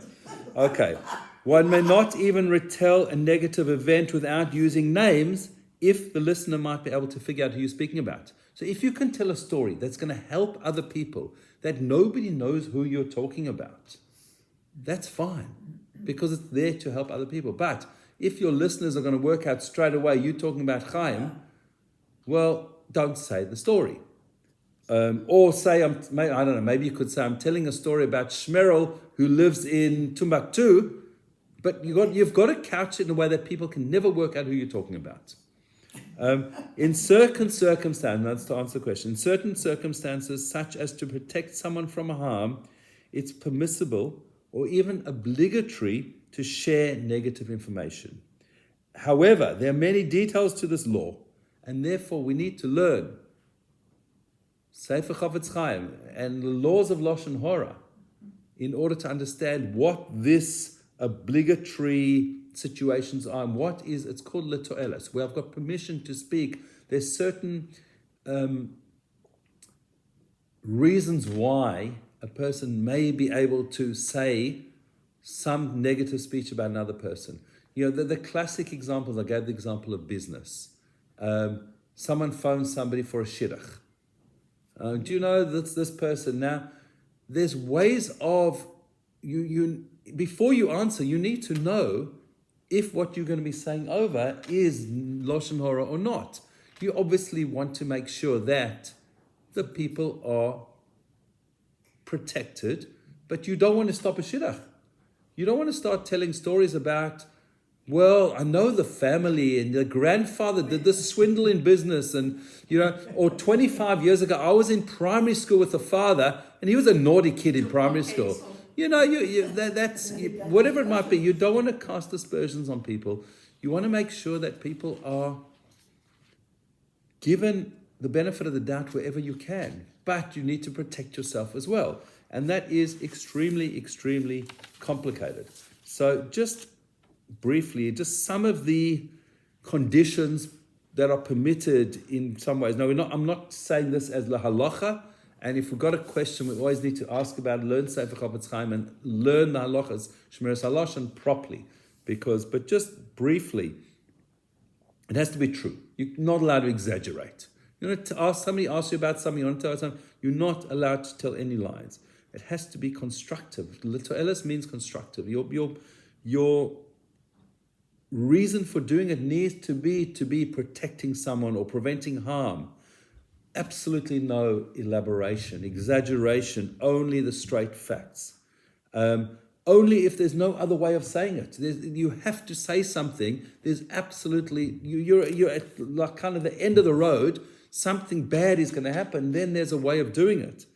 Okay. One may not even retell a negative event without using names if the listener might be able to figure out who you're speaking about. So if you can tell a story that's going to help other people that nobody knows who you're talking about, that's fine because it's there to help other people. But if your listeners are going to work out straight away, you're talking about Chaim, well, don't say the story. Or say, I don't know, maybe you could say, I'm telling a story about Shmerel who lives in Timbuktu, but you've got to couch it in a way that people can never work out who you're talking about. In certain circumstances, that's to answer the question, in certain circumstances, such as to protect someone from harm, it's permissible or even obligatory to share negative information. However, there are many details to this law, and therefore we need to learn Sefer Chavetz Chaim and the laws of Lashon Hora in order to understand what this obligatory situations are and what is, it's called letoeles, where I've got permission to speak. There's certain reasons why a person may be able to say some negative speech about another person. The classic examples, I gave the example of business. Someone phones somebody for a shidduch. Do you know that's this person? Now, there's ways of, you before you answer, you need to know if what you're going to be saying over is Lashon Hora or not. You obviously want to make sure that the people are protected, but you don't want to stop a shidduch. You don't want to start telling stories about, well, I know the family and the grandfather did this swindle in business and, or 25 years ago, I was in primary school with the father and he was a naughty kid in primary school. That's whatever it might be. You don't want to cast aspersions on people. You want to make sure that people are given the benefit of the doubt wherever you can. But you need to protect yourself as well. And that is extremely, extremely complicated. So just briefly, just some of the conditions that are permitted in some ways. No, I'm not saying this as la halacha. And if we've got a question, we always need to ask about it, learn Sefer Chavetz Chaim and learn the halachas, Shmiras Halashon properly. But just briefly, it has to be true. You're not allowed to exaggerate. Somebody asks you about something, you want to tell something, you're not allowed to tell any lies. It has to be constructive. Litoelis means constructive. Your reason for doing it needs to be protecting someone or preventing harm. Absolutely no elaboration, exaggeration, only the straight facts. Only if there's no other way of saying it. You have to say something. There's absolutely, you're at like kind of the end of the road. Something bad is going to happen. Then there's a way of doing it.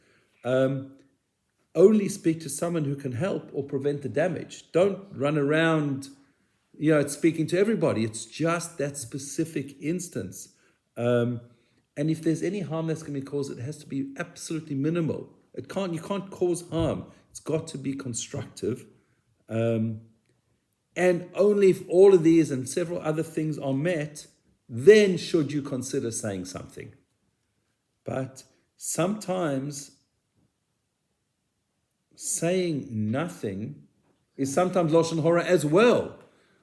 Only speak to someone who can help or prevent the damage. Don't run around, speaking to everybody. It's just that specific instance. And if there's any harm that's going to be caused, it has to be absolutely minimal. You can't cause harm. It's got to be constructive. And only if all of these and several other things are met, then should you consider saying something. But sometimes saying nothing is sometimes Lashon Hora as well.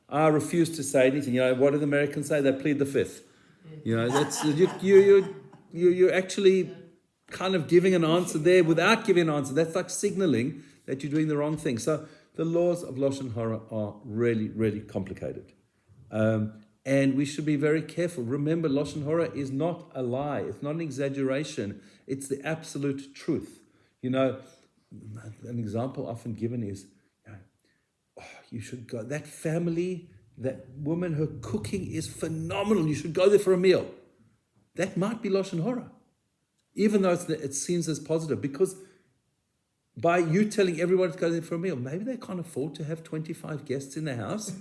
I refuse to say anything. What do the Americans say? They plead the fifth. That's you're actually kind of giving an answer there without giving an answer. That's like signaling that you're doing the wrong thing. So the laws of Lashon Hora are really, really complicated. And we should be very careful. Remember, Lashon Hora is not a lie. It's not an exaggeration. It's the absolute truth. An example often given is, you should go, that family, that woman, her cooking is phenomenal. You should go there for a meal. That might be Lashon Hora, even though it seems as positive, because by you telling everyone to go there for a meal, maybe they can't afford to have 25 guests in their house.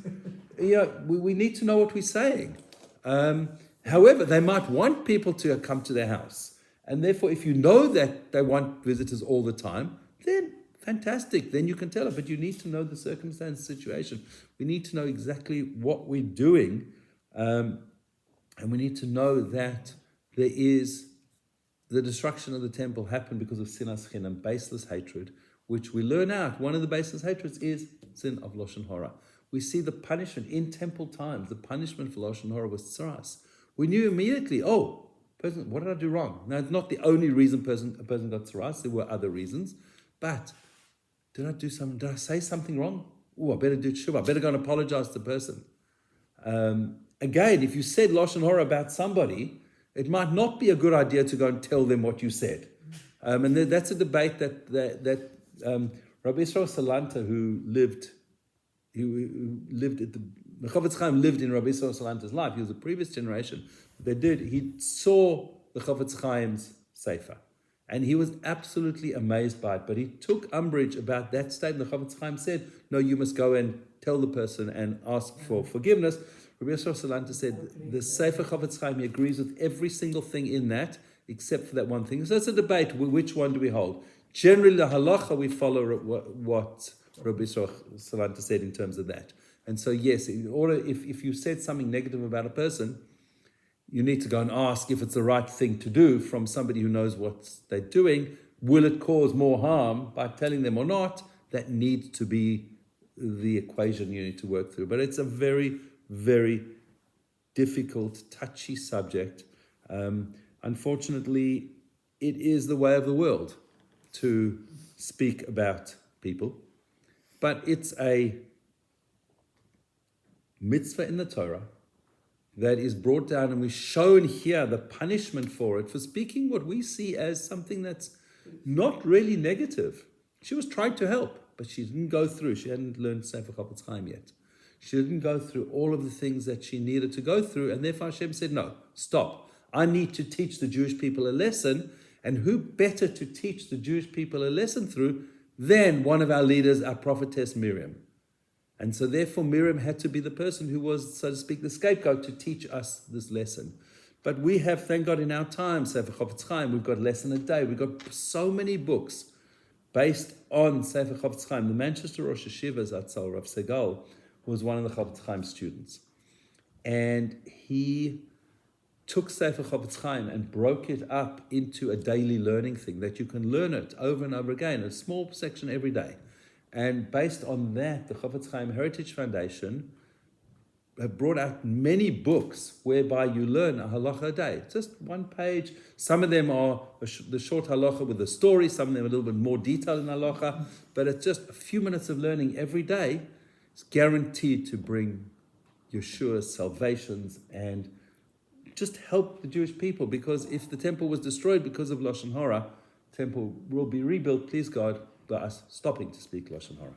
We need to know what we're saying. However, they might want people to come to their house. And therefore, if you know that they want visitors all the time, then fantastic. Then you can tell it. But you need to know the circumstance, situation. We need to know exactly what we're doing. And we need to know that there is the destruction of the temple happened because of sinas chinam, baseless hatred, which we learn out. One of the baseless hatreds is sin of Lashon Hora. We see the punishment in temple times. The punishment for Lashon Hora was tsaras. We knew immediately, person, what did I do wrong? Now, it's not the only reason a person got tsaras. There were other reasons. But did I say something wrong? I better do tshuva. I better go and apologize to the person. Again, if you said Lashon Hora about somebody, it might not be a good idea to go and tell them what you said. And that's a debate that Rabbi Israel Salanta, who lived at the Chavetz Chaim lived in Rabbi Israel Salanta's life. He was a previous generation. He saw the Chavetz Chaim's Sefer, and he was absolutely amazed by it. But he took umbrage about that statement. The Chavetz Chaim said, "No, you must go and tell the person and ask for forgiveness." Rabbi Israel Salanta said, "The Sefer Chavetz Chaim, he agrees with every single thing in that, except for that one thing." So it's a debate. Which one do we hold? Generally, the halacha, we follow what Rabbi Israel Salanta said in terms of that. And so, yes, in order, if you said something negative about a person, you need to go and ask if it's the right thing to do from somebody who knows what they're doing. Will it cause more harm by telling them or not? That needs to be the equation you need to work through. But it's a very, very difficult, touchy subject. Unfortunately, it is the way of the world to speak about people. But it's a mitzvah in the Torah that is brought down, and we're shown here the punishment for it, for speaking what we see as something that's not really negative. She was trying to help, but she didn't go through. She hadn't learned Sefer Chavetz Chaim yet. She didn't go through all of the things that she needed to go through, and therefore Hashem said, "No, stop. I need to teach the Jewish people a lesson, and who better to teach the Jewish people a lesson through than one of our leaders, our prophetess Miriam?" And so therefore Miriam had to be the person who was, so to speak, the scapegoat to teach us this lesson. But we have, thank God, in our time, Sefer Chavetz Chaim, we've got lesson a day. We've got so many books based on Sefer Chavetz Chaim. The Manchester Rosh Hashiva Zatzal, Rav Segal, was one of the Chavetz Chaim students. And he took Sefer Chavetz Chaim and broke it up into a daily learning thing that you can learn it over and over again, a small section every day. And based on that, the Chavetz Chaim Heritage Foundation have brought out many books whereby you learn a halacha a day. Just one page. Some of them are the short halacha with a story. Some of them are a little bit more detailed in halacha. But it's just a few minutes of learning every day. It's guaranteed to bring Yeshua salvations and just help the Jewish people. Because if the temple was destroyed because of Lashon Hara, temple will be rebuilt, please God, by us stopping to speak Lashon Hara.